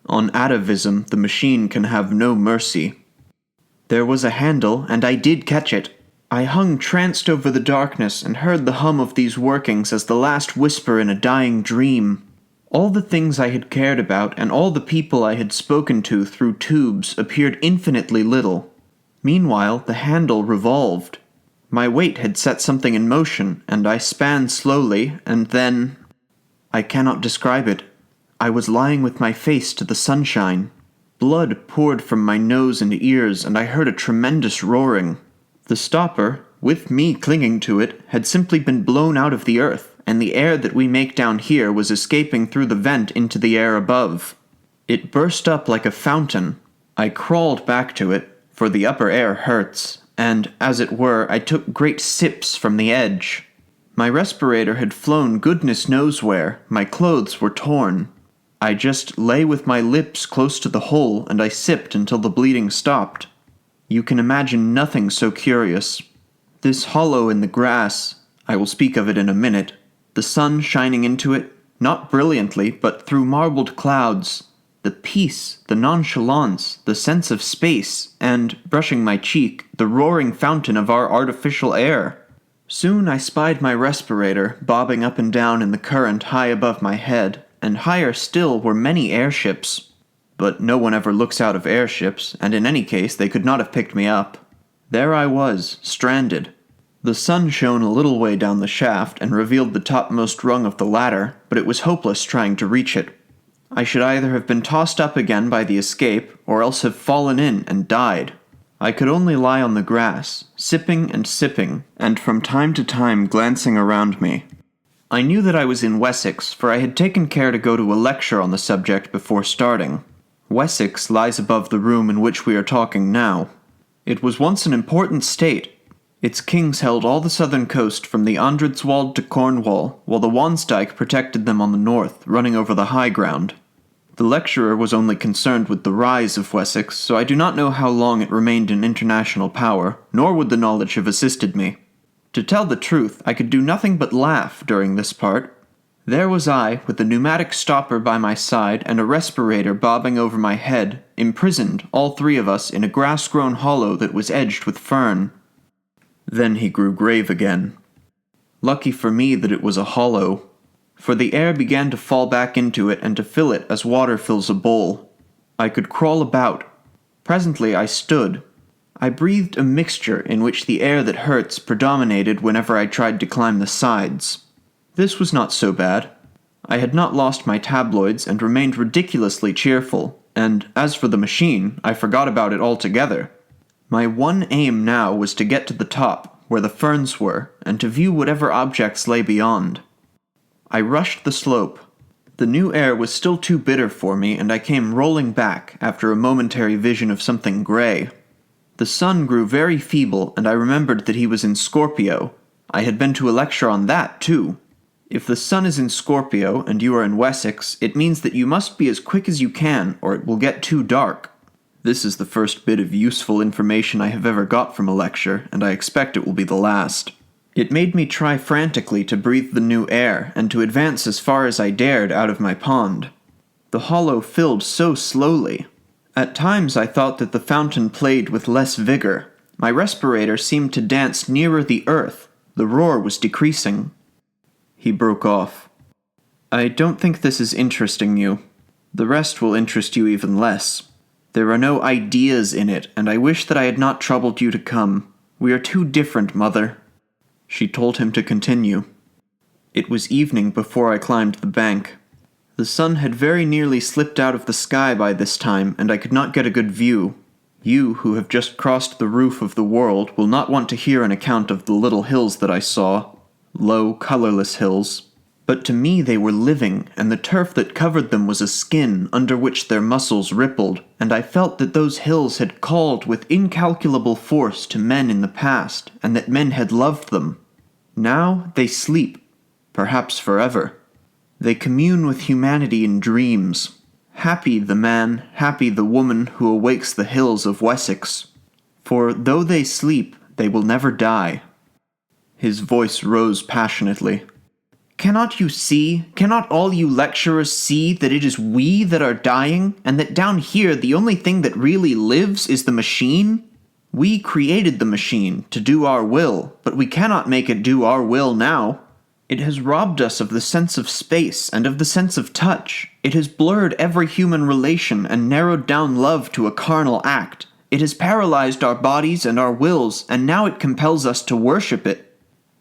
On atavism, the machine can have no mercy. There was a handle, and I did catch it. I hung tranced over the darkness and heard the hum of these workings as the last whisper in a dying dream. All the things I had cared about and all the people I had spoken to through tubes appeared infinitely little. Meanwhile, the handle revolved. My weight had set something in motion, and I span slowly, and then... I cannot describe it. I was lying with my face to the sunshine. Blood poured from my nose and ears, and I heard a tremendous roaring. The stopper, with me clinging to it, had simply been blown out of the earth, and the air that we make down here was escaping through the vent into the air above. It burst up like a fountain. I crawled back to it, for the upper air hurts, and, as it were, I took great sips from the edge. My respirator had flown goodness knows where, my clothes were torn. I just lay with my lips close to the hole, and I sipped until the bleeding stopped. You can imagine nothing so curious. This hollow in the grass, I will speak of it in a minute, the sun shining into it, not brilliantly, but through marbled clouds, the peace, the nonchalance, the sense of space, and, brushing my cheek, the roaring fountain of our artificial air. Soon I spied my respirator bobbing up and down in the current high above my head, and higher still were many airships. But no one ever looks out of airships, and in any case they could not have picked me up. There I was, stranded. The sun shone a little way down the shaft and revealed the topmost rung of the ladder, but it was hopeless trying to reach it. I should either have been tossed up again by the escape, or else have fallen in and died. I could only lie on the grass, sipping, and from time to time glancing around me. I knew that I was in Wessex, for I had taken care to go to a lecture on the subject before starting. Wessex lies above the room in which we are talking now. It was once an important state. Its kings held all the southern coast from the Andredswald to Cornwall, while the Wansdyke protected them on the north, running over the high ground. The lecturer was only concerned with the rise of Wessex, so I do not know how long it remained in international power, nor would the knowledge have assisted me. To tell the truth, I could do nothing but laugh during this part. There was I, with a pneumatic stopper by my side and a respirator bobbing over my head, imprisoned, all three of us, in a grass-grown hollow that was edged with fern. Then he grew grave again. Lucky for me that it was a hollow, for the air began to fall back into it and to fill it as water fills a bowl. I could crawl about. Presently I stood. I breathed a mixture in which the air that hurts predominated whenever I tried to climb the sides. This was not so bad. I had not lost my tabloids and remained ridiculously cheerful, and as for the machine, I forgot about it altogether. My one aim now was to get to the top, where the ferns were, and to view whatever objects lay beyond. I rushed the slope. The new air was still too bitter for me, and I came rolling back after a momentary vision of something gray. The sun grew very feeble, and I remembered that he was in Scorpio. I had been to a lecture on that, too. If the sun is in Scorpio, and you are in Wessex, it means that you must be as quick as you can, or it will get too dark. This is the first bit of useful information I have ever got from a lecture, and I expect it will be the last. It made me try frantically to breathe the new air, and to advance as far as I dared out of my pond. The hollow filled so slowly. At times I thought that the fountain played with less vigor. My respirator seemed to dance nearer the earth. The roar was decreasing. He broke off. I don't think this is interesting you. The rest will interest you even less. There are no ideas in it, and I wish that I had not troubled you to come. We are too different, Mother. She told him to continue. It was evening before I climbed the bank. The sun had very nearly slipped out of the sky by this time, and I could not get a good view. You, who have just crossed the roof of the world, will not want to hear an account of the little hills that I saw. Low, colorless hills. But to me they were living, and the turf that covered them was a skin under which their muscles rippled, and I felt that those hills had called with incalculable force to men in the past, and that men had loved them. Now they sleep, perhaps forever. They commune with humanity in dreams. Happy the man, happy the woman who awakes the hills of Wessex. For though they sleep, they will never die. His voice rose passionately. Cannot you see, cannot all you lecturers see that it is we that are dying, and that down here the only thing that really lives is the machine? We created the machine to do our will, but we cannot make it do our will now. It has robbed us of the sense of space and of the sense of touch. It has blurred every human relation and narrowed down love to a carnal act. It has paralyzed our bodies and our wills, and now it compels us to worship it.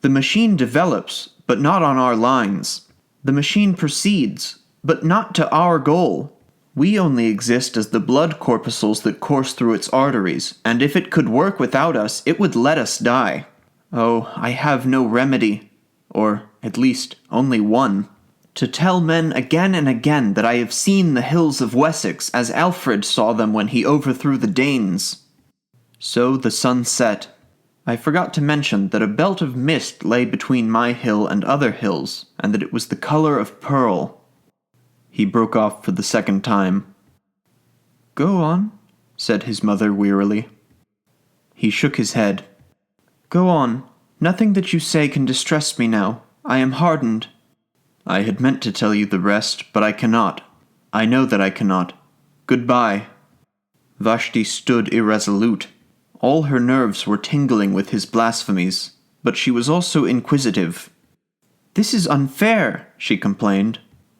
The machine develops, but not on our lines. The machine proceeds, but not to our goal. We only exist as the blood corpuscles that course through its arteries, and if it could work without us, it would let us die. Oh, I have no remedy, or at least only one. To tell men again and again that I have seen the hills of Wessex as Alfred saw them when he overthrew the Danes. So the sun set. I forgot to mention that a belt of mist lay between my hill and other hills, and that it was the color of pearl. He broke off for the second time. Go on, said his mother wearily. He shook his head. Go on. Nothing that you say can distress me now. I am hardened. I had meant to tell you the rest, but I cannot. I know that I cannot. Goodbye. Vashti stood irresolute. All her nerves were tingling with his blasphemies, but she was also inquisitive. This is unfair, she complained.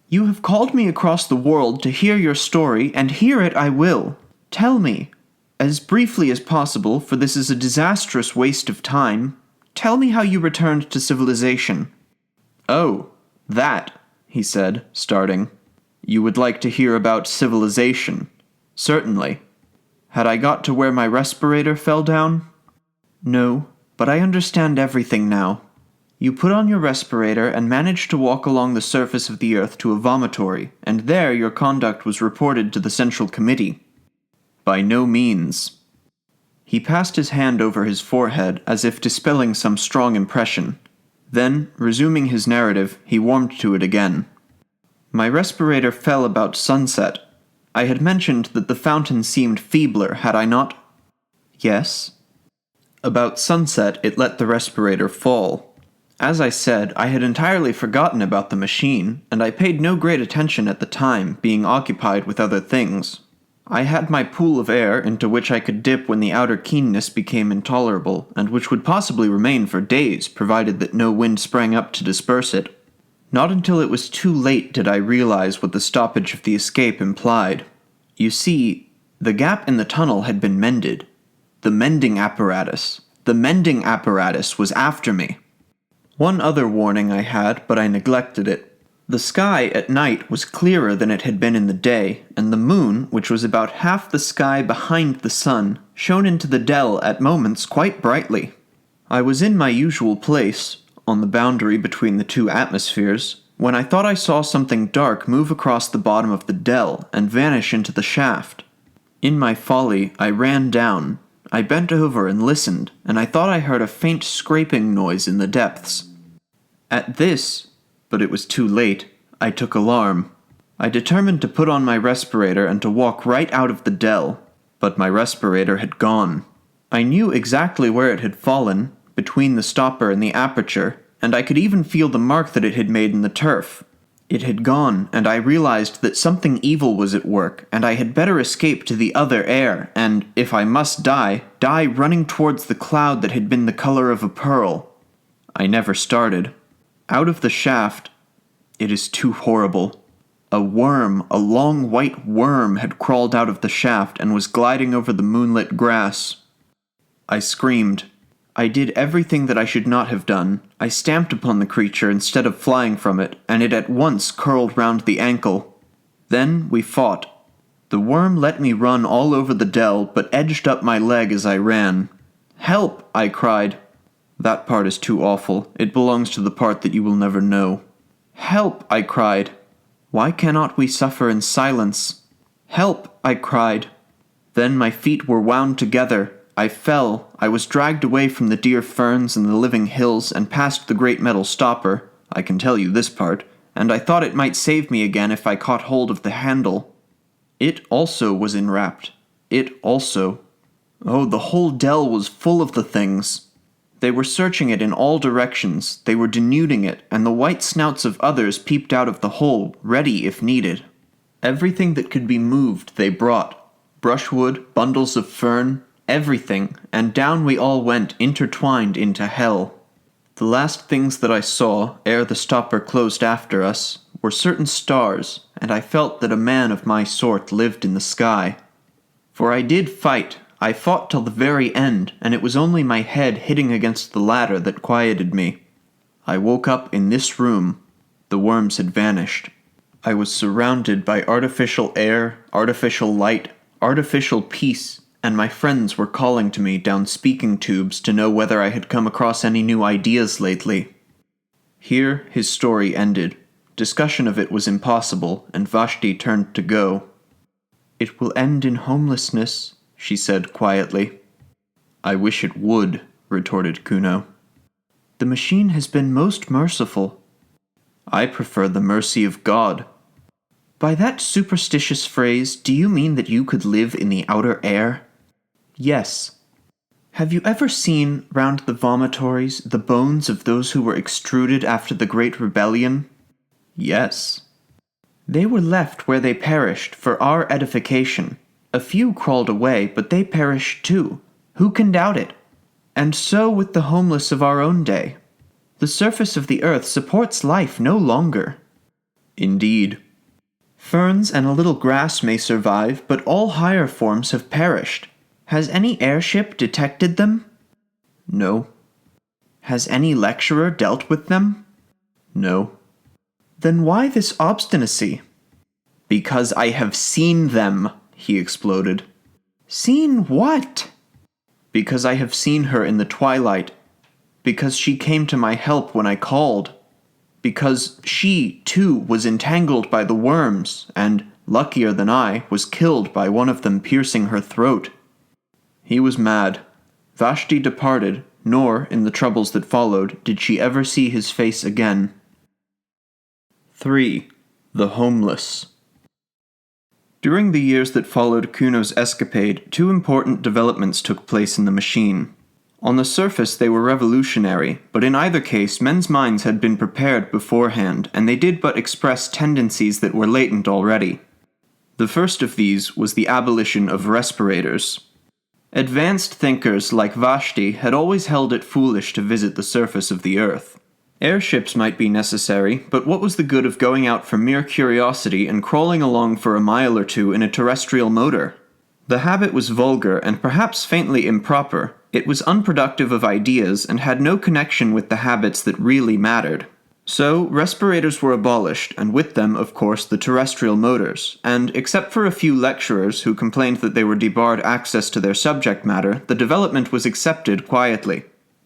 You have called me across the world to hear your story, and hear it I will. Tell me, as briefly as possible, for this is a disastrous waste of time, tell me how you returned to civilization. Oh, that, he said, starting. You would like to hear about civilization? Certainly. Had I got to where my respirator fell down? No, but I understand everything now. You put on your respirator and managed to walk along the surface of the Earth to a vomitory, and there your conduct was reported to the Central Committee. By no means. He passed his hand over his forehead as if dispelling some strong impression. Then, resuming his narrative, he warmed to it again. My respirator fell about sunset. I had mentioned that the fountain seemed feebler, had I not? Yes. About sunset, it let the respirator fall. As I said, I had entirely forgotten about the machine, and I paid no great attention at the time, being occupied with other things. I had my pool of air into which I could dip when the outer keenness became intolerable, and which would possibly remain for days, provided that no wind sprang up to disperse it. Not until it was too late did I realize what the stoppage of the escape implied. You see, the gap in the tunnel had been mended. The mending apparatus. The mending apparatus was after me. One other warning I had, but I neglected it. The sky at night was clearer than it had been in the day, and the moon, which was about half the sky behind the sun, shone into the dell at moments quite brightly. I was in my usual place, on the boundary between the two atmospheres, when I thought I saw something dark move across the bottom of the dell and vanish into the shaft. In my folly, I ran down. I bent over and listened, and I thought I heard a faint scraping noise in the depths. At this, but it was too late, I took alarm. I determined to put on my respirator and to walk right out of the dell, but my respirator had gone. I knew exactly where it had fallen, between the stopper and the aperture, and I could even feel the mark that it had made in the turf. It had gone, and I realized that something evil was at work, and I had better escape to the other air, and, if I must die running towards the cloud that had been the color of a pearl. I never started. Out of the shaft, it is too horrible. A worm, a long white worm, had crawled out of the shaft and was gliding over the moonlit grass. I screamed. I did everything that I should not have done. I stamped upon the creature instead of flying from it, and it at once curled round the ankle. Then we fought. The worm let me run all over the dell, but edged up my leg as I ran. "Help!" I cried. That part is too awful. It belongs to the part that you will never know. "Help!" I cried. Why cannot we suffer in silence? "Help!" I cried. Then my feet were wound together. I fell. I was dragged away from the dear ferns and the living hills and past the great metal stopper. I can tell you this part. And I thought it might save me again if I caught hold of the handle. It also was enwrapped. It also. Oh, the whole dell was full of the things. They were searching it in all directions, they were denuding it, and the white snouts of others peeped out of the hole, ready if needed. Everything that could be moved they brought. Brushwood, bundles of fern, everything, and down we all went intertwined into hell. The last things that I saw, ere the stopper closed after us, were certain stars, and I felt that a man of my sort lived in the sky. For I did fight. I fought till the very end, and it was only my head hitting against the ladder that quieted me. I woke up in this room. The worms had vanished. I was surrounded by artificial air, artificial light, artificial peace, and my friends were calling to me down speaking tubes to know whether I had come across any new ideas lately. Here his story ended. Discussion of it was impossible, and Vashti turned to go. "It will end in homelessness," she said quietly. "I wish it would," retorted Kuno. "The machine has been most merciful." "I prefer the mercy of God." "By that superstitious phrase, do you mean that you could live in the outer air?" "Yes." "Have you ever seen, round the vomitories, the bones of those who were extruded after the Great Rebellion?" "Yes." "They were left where they perished, for our edification. A few crawled away, but they perished too. Who can doubt it? And so with the homeless of our own day. The surface of the earth supports life no longer." "Indeed." "Ferns and a little grass may survive, but all higher forms have perished. Has any airship detected them?" "No." "Has any lecturer dealt with them?" "No." "Then why this obstinacy?" "Because I have seen them," he exploded. "Seen what?" "Because I have seen her in the twilight." because she came to my help when I called. Because she, too, was entangled by the worms, and, luckier than I, was killed by one of them piercing her throat." He was mad. Vashti departed, nor, in the troubles that followed, did she ever see his face again. 3. The Homeless. During the years that followed Kuno's escapade, two important developments took place in the machine. On the surface they were revolutionary, but in either case men's minds had been prepared beforehand, and they did but express tendencies that were latent already. The first of these was the abolition of respirators. Advanced thinkers like Vashti had always held it foolish to visit the surface of the earth. Airships might be necessary, but what was the good of going out for mere curiosity and crawling along for a mile or two in a terrestrial motor? The habit was vulgar and perhaps faintly improper. It was unproductive of ideas and had no connection with the habits that really mattered. So, respirators were abolished, and with them, of course, the terrestrial motors, and, except for a few lecturers who complained that they were debarred access to their subject matter, the development was accepted quietly.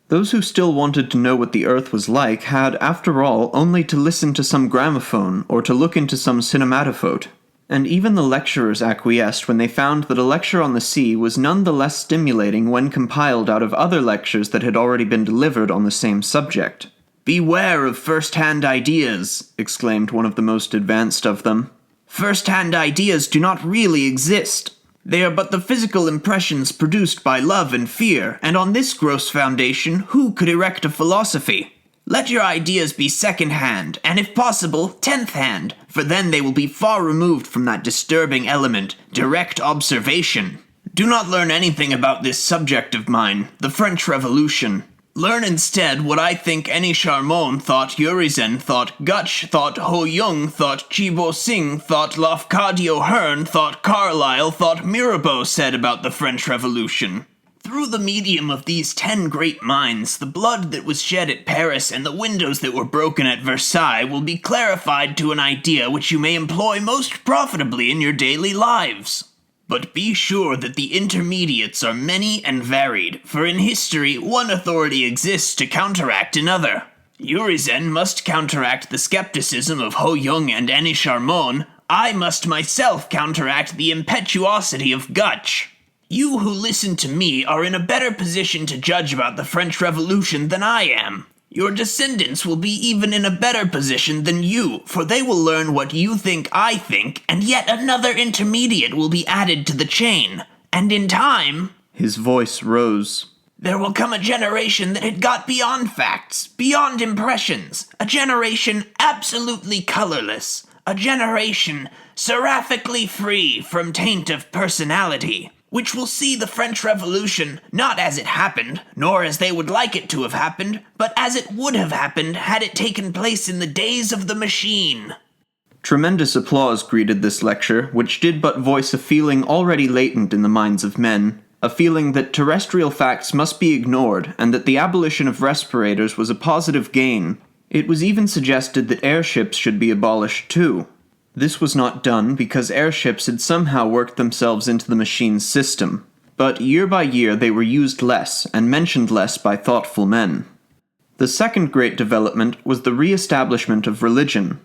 Those who still wanted to know what the Earth was like had, after all, only to listen to some gramophone or to look into some cinematophote. And even the lecturers acquiesced when they found that a lecture on the sea was none the less stimulating when compiled out of other lectures that had already been delivered on the same subject. "Beware of first-hand ideas," exclaimed one of the most advanced of them. "First-hand ideas do not really exist. They are but the physical impressions produced by love and fear, and on this gross foundation, who could erect a philosophy? Let your ideas be second-hand, and if possible, tenth-hand, for then they will be far removed from that disturbing element, direct observation. Do not learn anything about this subject of mine, the French Revolution. Learn instead what I think ᾊᚨᚱᚹᚁᚁᚃ thought, ᾊᚨᚱᚹᚁ thought, Gutch thought, Ho-Yung thought, Chi-Bo-Sing thought, Lafcadio Hearn thought, Carlyle thought, Mirabeau said about the French Revolution. Through the medium of these 10 great minds, the blood that was shed at Paris and the windows that were broken at Versailles will be clarified to an idea which you may employ most profitably in your daily lives. But be sure that the intermediates are many and varied, for in history one authority exists to counteract another. Urizen must counteract the skepticism of Ho-Yung and ᾊᚨᚱᚃᚁᚁᚁ. I must myself counteract the impetuosity of Gutch. You who listen to me are in a better position to judge about the French Revolution than I am. Your descendants will be even in a better position than you, for they will learn what you think I think, and yet another intermediate will be added to the chain. And in time," his voice rose, "there will come a generation that had got beyond facts, beyond impressions, a generation absolutely colorless, a generation seraphically free from taint of personality, which will see the French Revolution not as it happened, nor as they would like it to have happened, but as it would have happened had it taken place in the days of the machine." Tremendous applause greeted this lecture, which did but voice a feeling already latent in the minds of men, a feeling that terrestrial facts must be ignored, and that the abolition of respirators was a positive gain. It was even suggested that airships should be abolished too. This was not done because airships had somehow worked themselves into the machine's system, but year by year they were used less and mentioned less by thoughtful men. The second great development was the re-establishment of religion.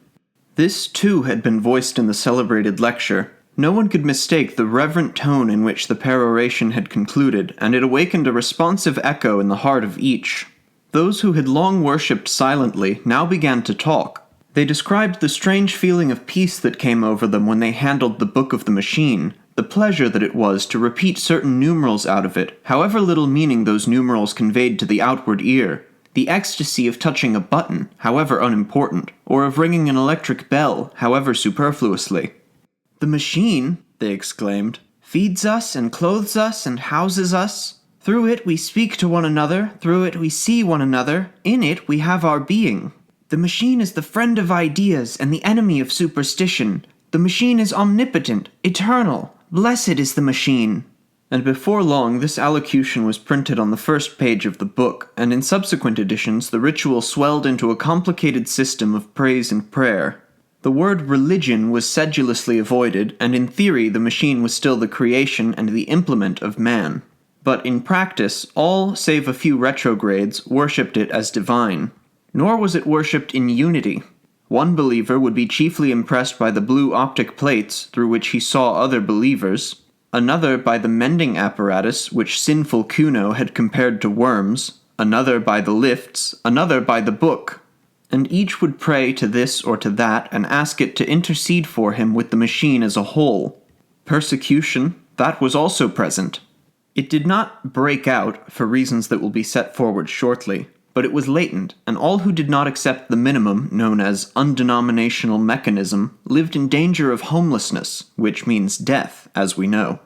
This too had been voiced in the celebrated lecture. No one could mistake the reverent tone in which the peroration had concluded, and it awakened a responsive echo in the heart of each. Those who had long worshipped silently now began to talk. They described the strange feeling of peace that came over them when they handled the book of the machine, the pleasure that it was to repeat certain numerals out of it, however little meaning those numerals conveyed to the outward ear, the ecstasy of touching a button, however unimportant, or of ringing an electric bell, however superfluously. "The machine," they exclaimed, "feeds us and clothes us and houses us. Through it we speak to one another, through it we see one another, in it we have our being. The machine is the friend of ideas and the enemy of superstition. The machine is omnipotent, eternal. Blessed is the machine." And before long this allocution was printed on the first page of the book, and in subsequent editions the ritual swelled into a complicated system of praise and prayer. The word religion was sedulously avoided, and in theory the machine was still the creation and the implement of man. But in practice, all save a few retrogrades worshipped it as divine. Nor was it worshipped in unity. One believer would be chiefly impressed by the blue optic plates through which he saw other believers, another by the mending apparatus which sinful Kuno had compared to worms, another by the lifts, another by the book, and each would pray to this or to that and ask it to intercede for him with the machine as a whole. Persecution, that was also present. It did not break out, for reasons that will be set forward shortly, but it was latent, and all who did not accept the minimum, known as undenominational mechanism, lived in danger of homelessness, which means death, as we know.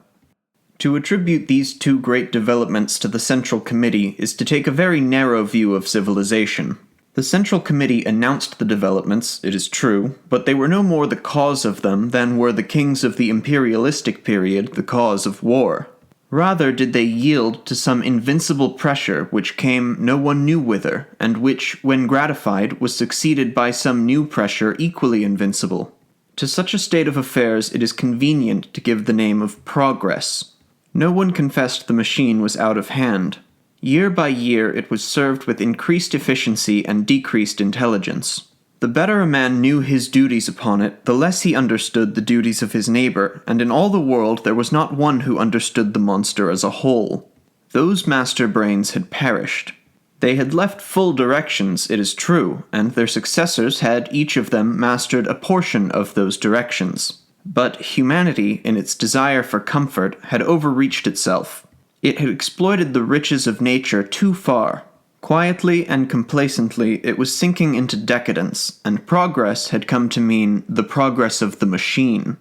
To attribute these two great developments to the Central Committee is to take a very narrow view of civilization. The Central Committee announced the developments, it is true, but they were no more the cause of them than were the kings of the imperialistic period the cause of war. Rather did they yield to some invincible pressure which came no one knew whither, and which, when gratified, was succeeded by some new pressure equally invincible. To such a state of affairs it is convenient to give the name of progress. No one confessed the machine was out of hand. Year by year it was served with increased efficiency and decreased intelligence. The better a man knew his duties upon it, the less he understood the duties of his neighbor, and in all the world there was not one who understood the monster as a whole. Those master brains had perished. They had left full directions, it is true, and their successors had each of them mastered a portion of those directions. But humanity, in its desire for comfort, had overreached itself. It had exploited the riches of nature too far. Quietly and complacently it was sinking into decadence, and progress had come to mean the progress of the machine.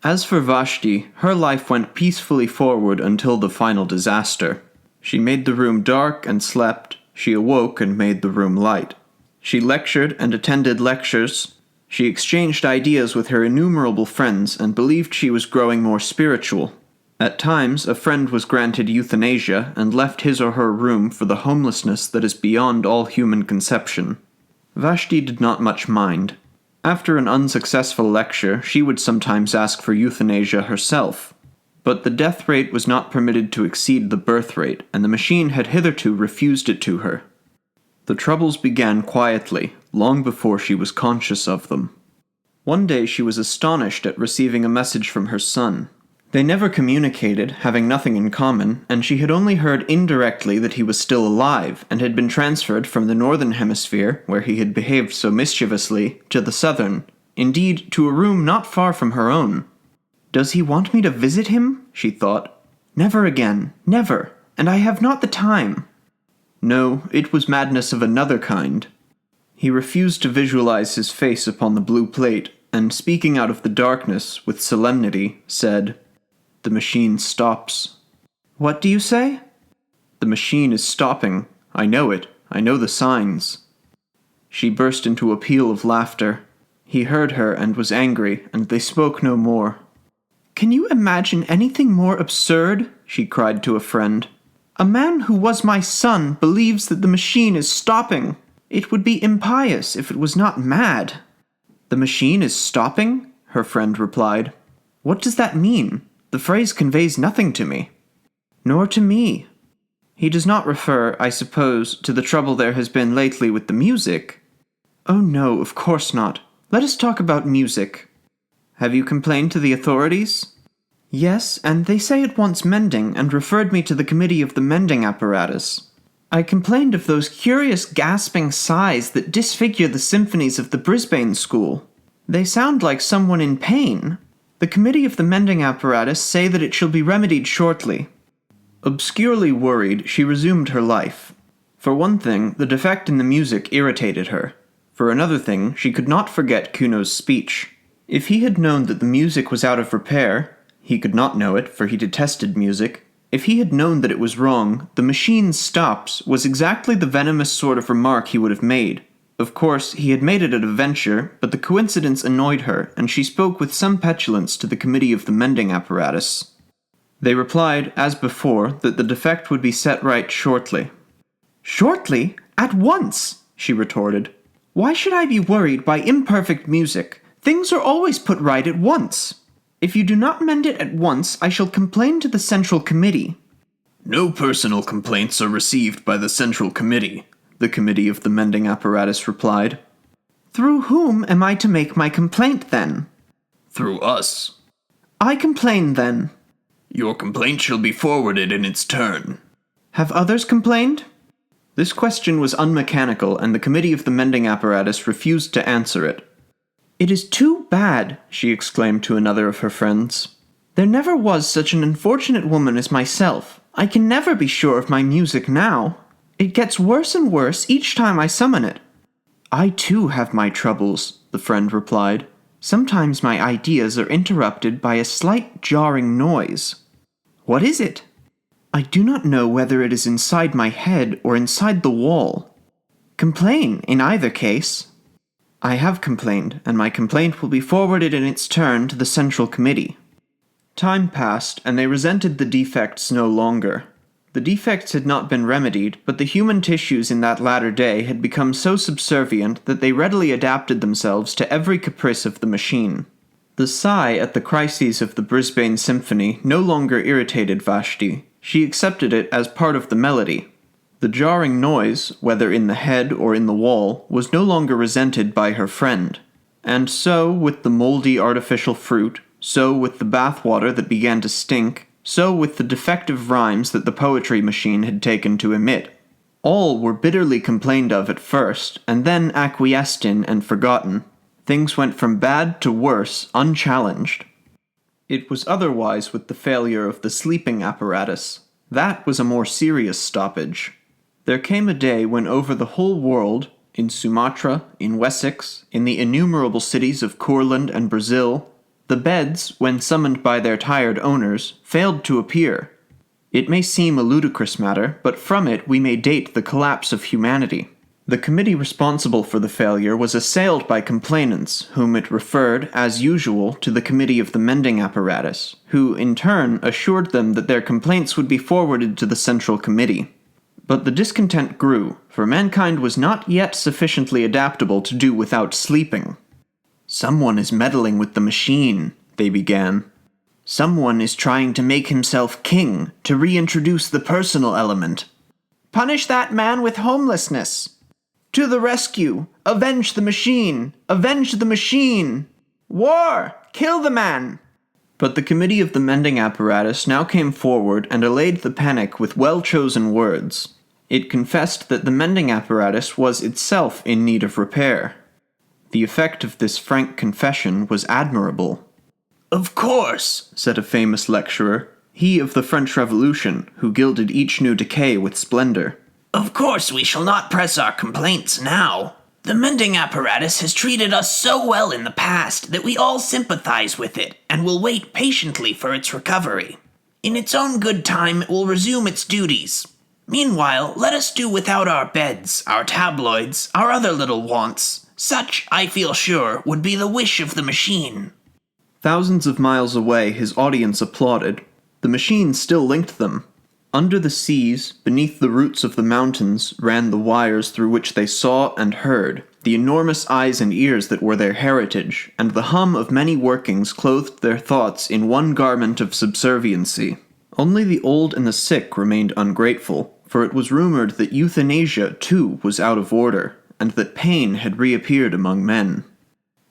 As for Vashti, her life went peacefully forward until the final disaster. She made the room dark and slept. She awoke and made the room light. She lectured and attended lectures. She exchanged ideas with her innumerable friends and believed she was growing more spiritual. At times, a friend was granted euthanasia and left his or her room for the homelessness that is beyond all human conception. Vashti did not much mind. After an unsuccessful lecture, she would sometimes ask for euthanasia herself. But the death rate was not permitted to exceed the birth rate, and the machine had hitherto refused it to her. The troubles began quietly, long before she was conscious of them. One day she was astonished at receiving a message from her son. They never communicated, having nothing in common, and she had only heard indirectly that he was still alive, and had been transferred from the northern hemisphere, where he had behaved so mischievously, to the southern, indeed, to a room not far from her own. "Does he want me to visit him?" she thought. "Never again, never, and I have not the time." No, it was madness of another kind. He refused to visualize his face upon the blue plate, and speaking out of the darkness, with solemnity, said, "The machine stops." "What do you say?" "The machine is stopping. I know it. I know the signs." She burst into a peal of laughter. He heard her and was angry, and they spoke no more. "Can you imagine anything more absurd?" she cried to a friend. "A man who was my son believes that the machine is stopping. It would be impious if it was not mad." "The machine is stopping?" her friend replied. "What does that mean? The phrase conveys nothing to me." "Nor to me." "He does not refer, I suppose, to the trouble there has been lately with the music?" "Oh no, of course not. Let us talk about music." "Have you complained to the authorities?" "Yes, and they say it wants mending, and referred me to the committee of the Mending Apparatus. I complained of those curious gasping sighs that disfigure the symphonies of the Brisbane school. They sound like someone in pain. The committee of the Mending Apparatus say that it shall be remedied shortly." Obscurely worried, she resumed her life. For one thing, the defect in the music irritated her. For another thing, she could not forget Kuno's speech. If he had known that the music was out of repair, he could not know it, for he detested music. If he had known that it was wrong, "the machine stops" was exactly the venomous sort of remark he would have made. Of course, he had made it at a venture, but the coincidence annoyed her, and she spoke with some petulance to the committee of the Mending Apparatus. They replied, as before, that the defect would be set right shortly. "Shortly? At once!" she retorted. "Why should I be worried by imperfect music? Things are always put right at once. If you do not mend it at once, I shall complain to the Central Committee." "No personal complaints are received by the Central Committee," the Committee of the Mending Apparatus replied. "Through whom am I to make my complaint, then?" "Through us." "I complain, then." "Your complaint shall be forwarded in its turn." "Have others complained?" This question was unmechanical, and the Committee of the Mending Apparatus refused to answer it. "It is too bad," she exclaimed to another of her friends. "There never was such an unfortunate woman as myself. I can never be sure of my music now. It gets worse and worse each time I summon it." "I too have my troubles," the friend replied. "Sometimes my ideas are interrupted by a slight jarring noise." "What is it?" "I do not know whether it is inside my head or inside the wall." "Complain, in either case." "I have complained, and my complaint will be forwarded in its turn to the Central Committee." Time passed, and they resented the defects no longer. The defects had not been remedied, but the human tissues in that latter day had become so subservient that they readily adapted themselves to every caprice of the machine. The sigh at the crises of the Brisbane Symphony no longer irritated Vashti. She accepted it as part of the melody. The jarring noise, whether in the head or in the wall, was no longer resented by her friend. And so with the moldy artificial fruit, so with the bathwater that began to stink, so with the defective rhymes that the poetry machine had taken to emit. All were bitterly complained of at first, and then acquiesced in and forgotten. Things went from bad to worse, unchallenged. It was otherwise with the failure of the sleeping apparatus. That was a more serious stoppage. There came a day when over the whole world, in Sumatra, in Wessex, in the innumerable cities of Courland and Brazil, the beds, when summoned by their tired owners, failed to appear. It may seem a ludicrous matter, but from it we may date the collapse of humanity. The committee responsible for the failure was assailed by complainants, whom it referred, as usual, to the Committee of the Mending Apparatus, who, in turn, assured them that their complaints would be forwarded to the Central Committee. But the discontent grew, for mankind was not yet sufficiently adaptable to do without sleeping. "Someone is meddling with the machine," they began. "Someone is trying to make himself king, to reintroduce the personal element." "Punish that man with homelessness!" "To the rescue! Avenge the machine! Avenge the machine! War! Kill the man!" But the Committee of the Mending Apparatus now came forward and allayed the panic with well-chosen words. It confessed that the mending apparatus was itself in need of repair. The effect of this frank confession was admirable. "Of course," said a famous lecturer, he of the French Revolution, who gilded each new decay with splendor. "Of course we shall not press our complaints now. The mending apparatus has treated us so well in the past that we all sympathize with it and will wait patiently for its recovery. In its own good time it will resume its duties. Meanwhile, let us do without our beds, our tabloids, our other little wants. Such, I feel sure, would be the wish of the machine." Thousands of miles away his audience applauded. The machine still linked them. Under the seas, beneath the roots of the mountains, ran the wires through which they saw and heard, the enormous eyes and ears that were their heritage, and the hum of many workings clothed their thoughts in one garment of subserviency. Only the old and the sick remained ungrateful, for it was rumored that euthanasia, too, was out of order, and that pain had reappeared among men.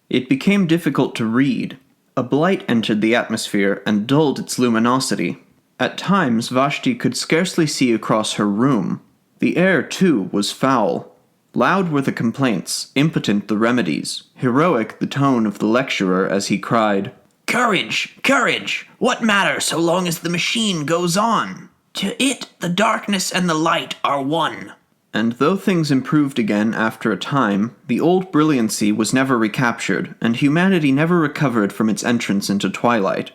It became difficult to read. A blight entered the atmosphere and dulled its luminosity. At times Vashti could scarcely see across her room. The air, too, was foul. Loud were the complaints, impotent the remedies, heroic the tone of the lecturer as he cried, "Courage! Courage! What matter so long as the machine goes on? To it the darkness and the light are one." And though things improved again after a time, the old brilliancy was never recaptured, and humanity never recovered from its entrance into twilight.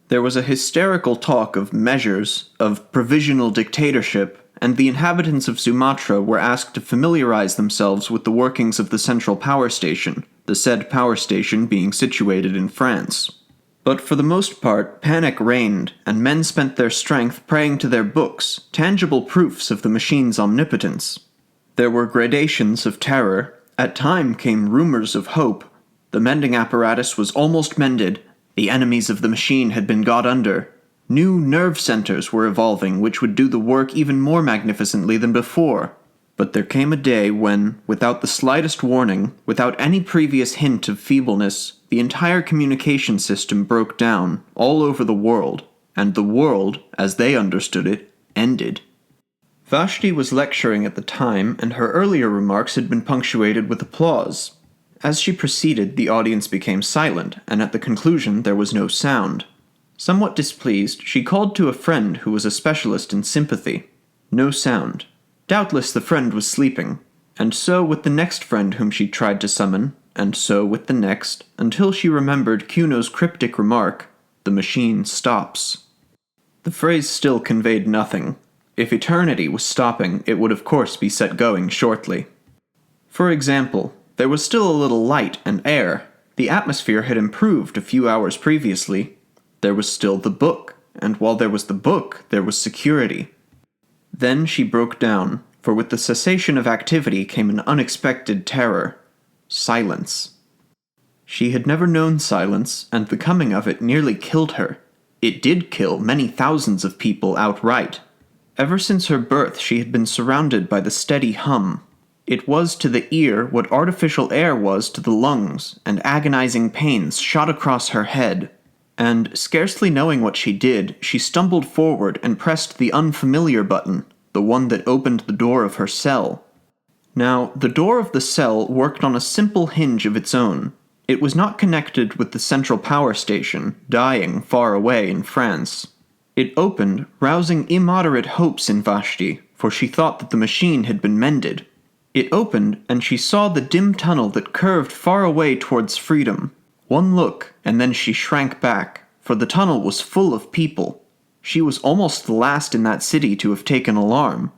There was a hysterical talk of measures, of provisional dictatorship, and the inhabitants of Sumatra were asked to familiarize themselves with the workings of the central power station, the said power station being situated in France. But for the most part, panic reigned, and men spent their strength praying to their books, tangible proofs of the machine's omnipotence. There were gradations of terror. At times came rumors of hope. The mending apparatus was almost mended. The enemies of the machine had been got under. New nerve centers were evolving which would do the work even more magnificently than before. But there came a day when, without the slightest warning, without any previous hint of feebleness, the entire communication system broke down, all over the world, and the world, as they understood it, ended. Vashti was lecturing at the time, and her earlier remarks had been punctuated with applause. As she proceeded, the audience became silent, and at the conclusion there was no sound. Somewhat displeased, she called to a friend who was a specialist in sympathy. No sound. Doubtless the friend was sleeping, and so with the next friend whom she tried to summon, and so with the next, until she remembered Kuno's cryptic remark, "The machine stops." The phrase still conveyed nothing. If eternity was stopping, it would of course be set going shortly. For example, there was still a little light and air. The atmosphere had improved a few hours previously. There was still the book, and while there was the book, there was security. Then she broke down, for with the cessation of activity came an unexpected terror. Silence. She had never known silence, and the coming of it nearly killed her. It did kill many thousands of people outright. Ever since her birth she had been surrounded by the steady hum. It was to the ear what artificial air was to the lungs, and agonizing pains shot across her head. And, scarcely knowing what she did, she stumbled forward and pressed the unfamiliar button, the one that opened the door of her cell. Now, the door of the cell worked on a simple hinge of its own. It was not connected with the central power station, dying far away in France. It opened, rousing immoderate hopes in Vashti, for she thought that the machine had been mended. It opened, and she saw the dim tunnel that curved far away towards freedom. One look, and then she shrank back, for the tunnel was full of people. She was almost the last in that city to have taken alarm.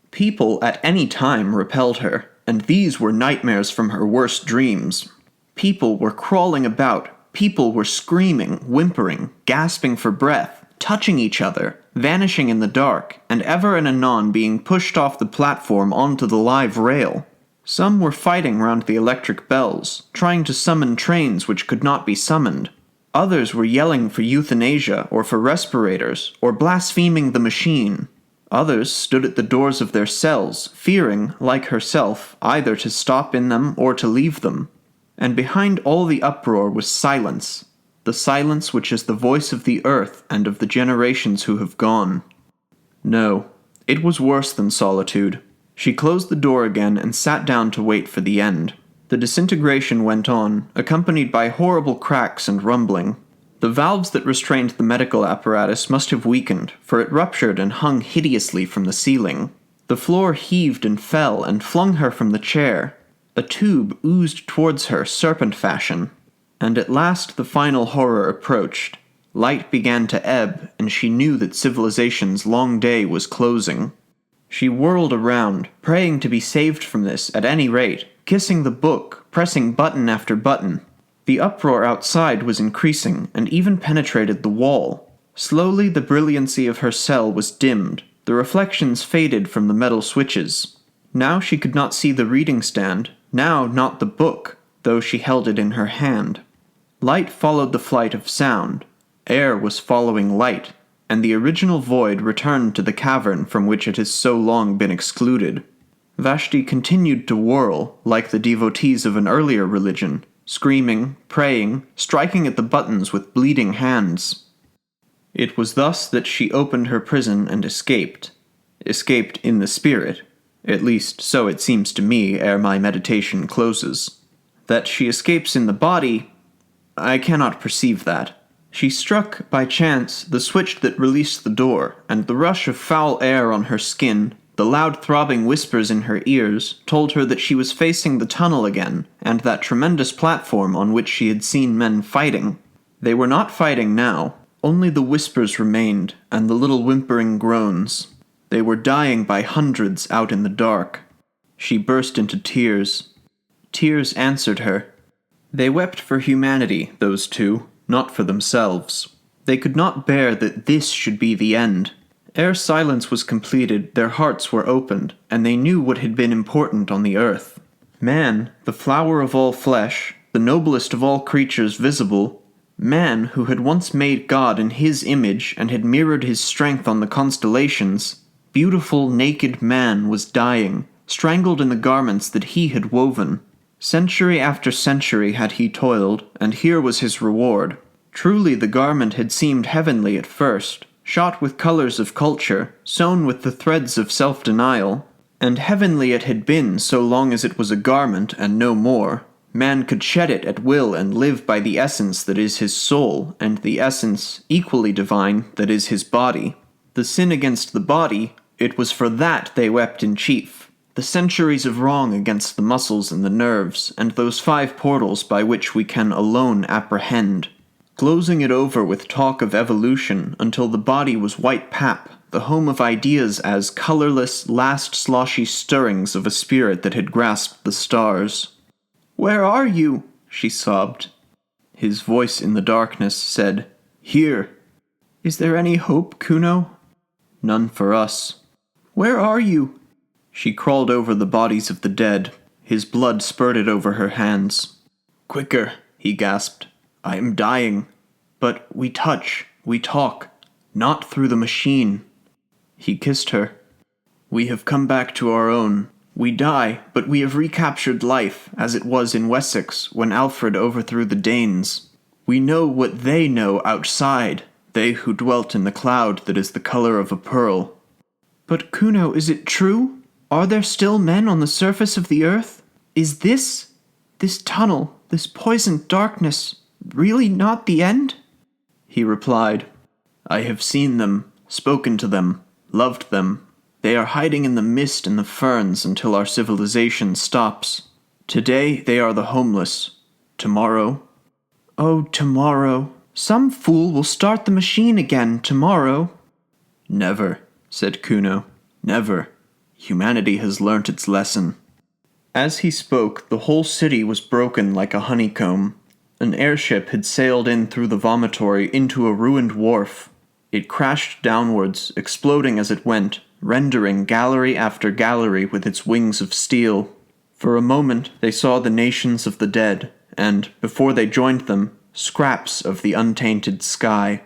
People at any time repelled her, and these were nightmares from her worst dreams. People were crawling about, people were screaming, whimpering, gasping for breath, touching each other, vanishing in the dark, and ever and anon being pushed off the platform onto the live rail. Some were fighting round the electric bells, trying to summon trains which could not be summoned. Others were yelling for euthanasia or for respirators, or blaspheming the machine. Others stood at the doors of their cells, fearing, like herself, either to stop in them or to leave them. And behind all the uproar was silence, the silence which is the voice of the earth and of the generations who have gone. No, it was worse than solitude. She closed the door again and sat down to wait for the end. The disintegration went on, accompanied by horrible cracks and rumbling. The valves that restrained the medical apparatus must have weakened, for it ruptured and hung hideously from the ceiling. The floor heaved and fell and flung her from the chair. A tube oozed towards her serpent fashion. And at last the final horror approached. Light began to ebb, and she knew that civilization's long day was closing. She whirled around, praying to be saved from this at any rate, kissing the book, pressing button after button. The uproar outside was increasing, and even penetrated the wall. Slowly the brilliancy of her cell was dimmed, the reflections faded from the metal switches. Now she could not see the reading stand, now not the book, though she held it in her hand. Light followed the flight of sound. Air was following light, and the original void returned to the cavern from which it has so long been excluded. Vashti continued to whirl, like the devotees of an earlier religion, screaming, praying, striking at the buttons with bleeding hands. It was thus that she opened her prison and escaped. Escaped in the spirit. At least, so it seems to me ere my meditation closes. That she escapes in the body, I cannot perceive that. She struck, by chance, the switch that released the door, and the rush of foul air on her skin, the loud throbbing whispers in her ears, told her that she was facing the tunnel again, and that tremendous platform on which she had seen men fighting. They were not fighting now. Only the whispers remained, and the little whimpering groans. They were dying by hundreds out in the dark. She burst into tears. Tears answered her. They wept for humanity, those two, not for themselves. They could not bear that this should be the end. Ere silence was completed, their hearts were opened, and they knew what had been important on the earth. Man, the flower of all flesh, the noblest of all creatures visible, Man, who had once made God in his image and had mirrored his strength on the constellations, beautiful, naked man was dying, strangled in the garments that he had woven. Century after century had he toiled, and here was his reward. Truly the garment had seemed heavenly at first, shot with colors of culture, sewn with the threads of self-denial, and heavenly it had been so long as it was a garment and no more. Man could shed it at will and live by the essence that is his soul, and the essence, equally divine, that is his body. The sin against the body, it was for that they wept in chief. The centuries of wrong against the muscles and the nerves, and those 5 portals by which we can alone apprehend. Glozing it over with talk of evolution until the body was white pap, the home of ideas as colorless, last sloshy stirrings of a spirit that had grasped the stars. "Where are you?" she sobbed. His voice in the darkness said, "Here." "Is there any hope, Kuno?" "None for us." "Where are you?" She crawled over the bodies of the dead. His blood spurted over her hands. "Quicker," he gasped. "I am dying. But we touch, we talk, not through the machine." He kissed her. "We have come back to our own. We die, but we have recaptured life, as it was in Wessex when Alfred overthrew the Danes. We know what they know outside, they who dwelt in the cloud that is the color of a pearl." "But Kuno, is it true? Are there still men on the surface of the earth? Is this tunnel, this poisoned darkness, really not the end?" He replied, "I have seen them, spoken to them, loved them. They are hiding in the mist and the ferns until our civilization stops. Today they are the homeless. Tomorrow—" "Oh, tomorrow. Some fool will start the machine again tomorrow." "Never," said Kuno. "Never. Humanity has learnt its lesson." As he spoke, the whole city was broken like a honeycomb. An airship had sailed in through the vomitory into a ruined wharf. It crashed downwards, exploding as it went, rendering gallery after gallery with its wings of steel. For a moment they saw the nations of the dead, and, before they joined them, scraps of the untainted sky.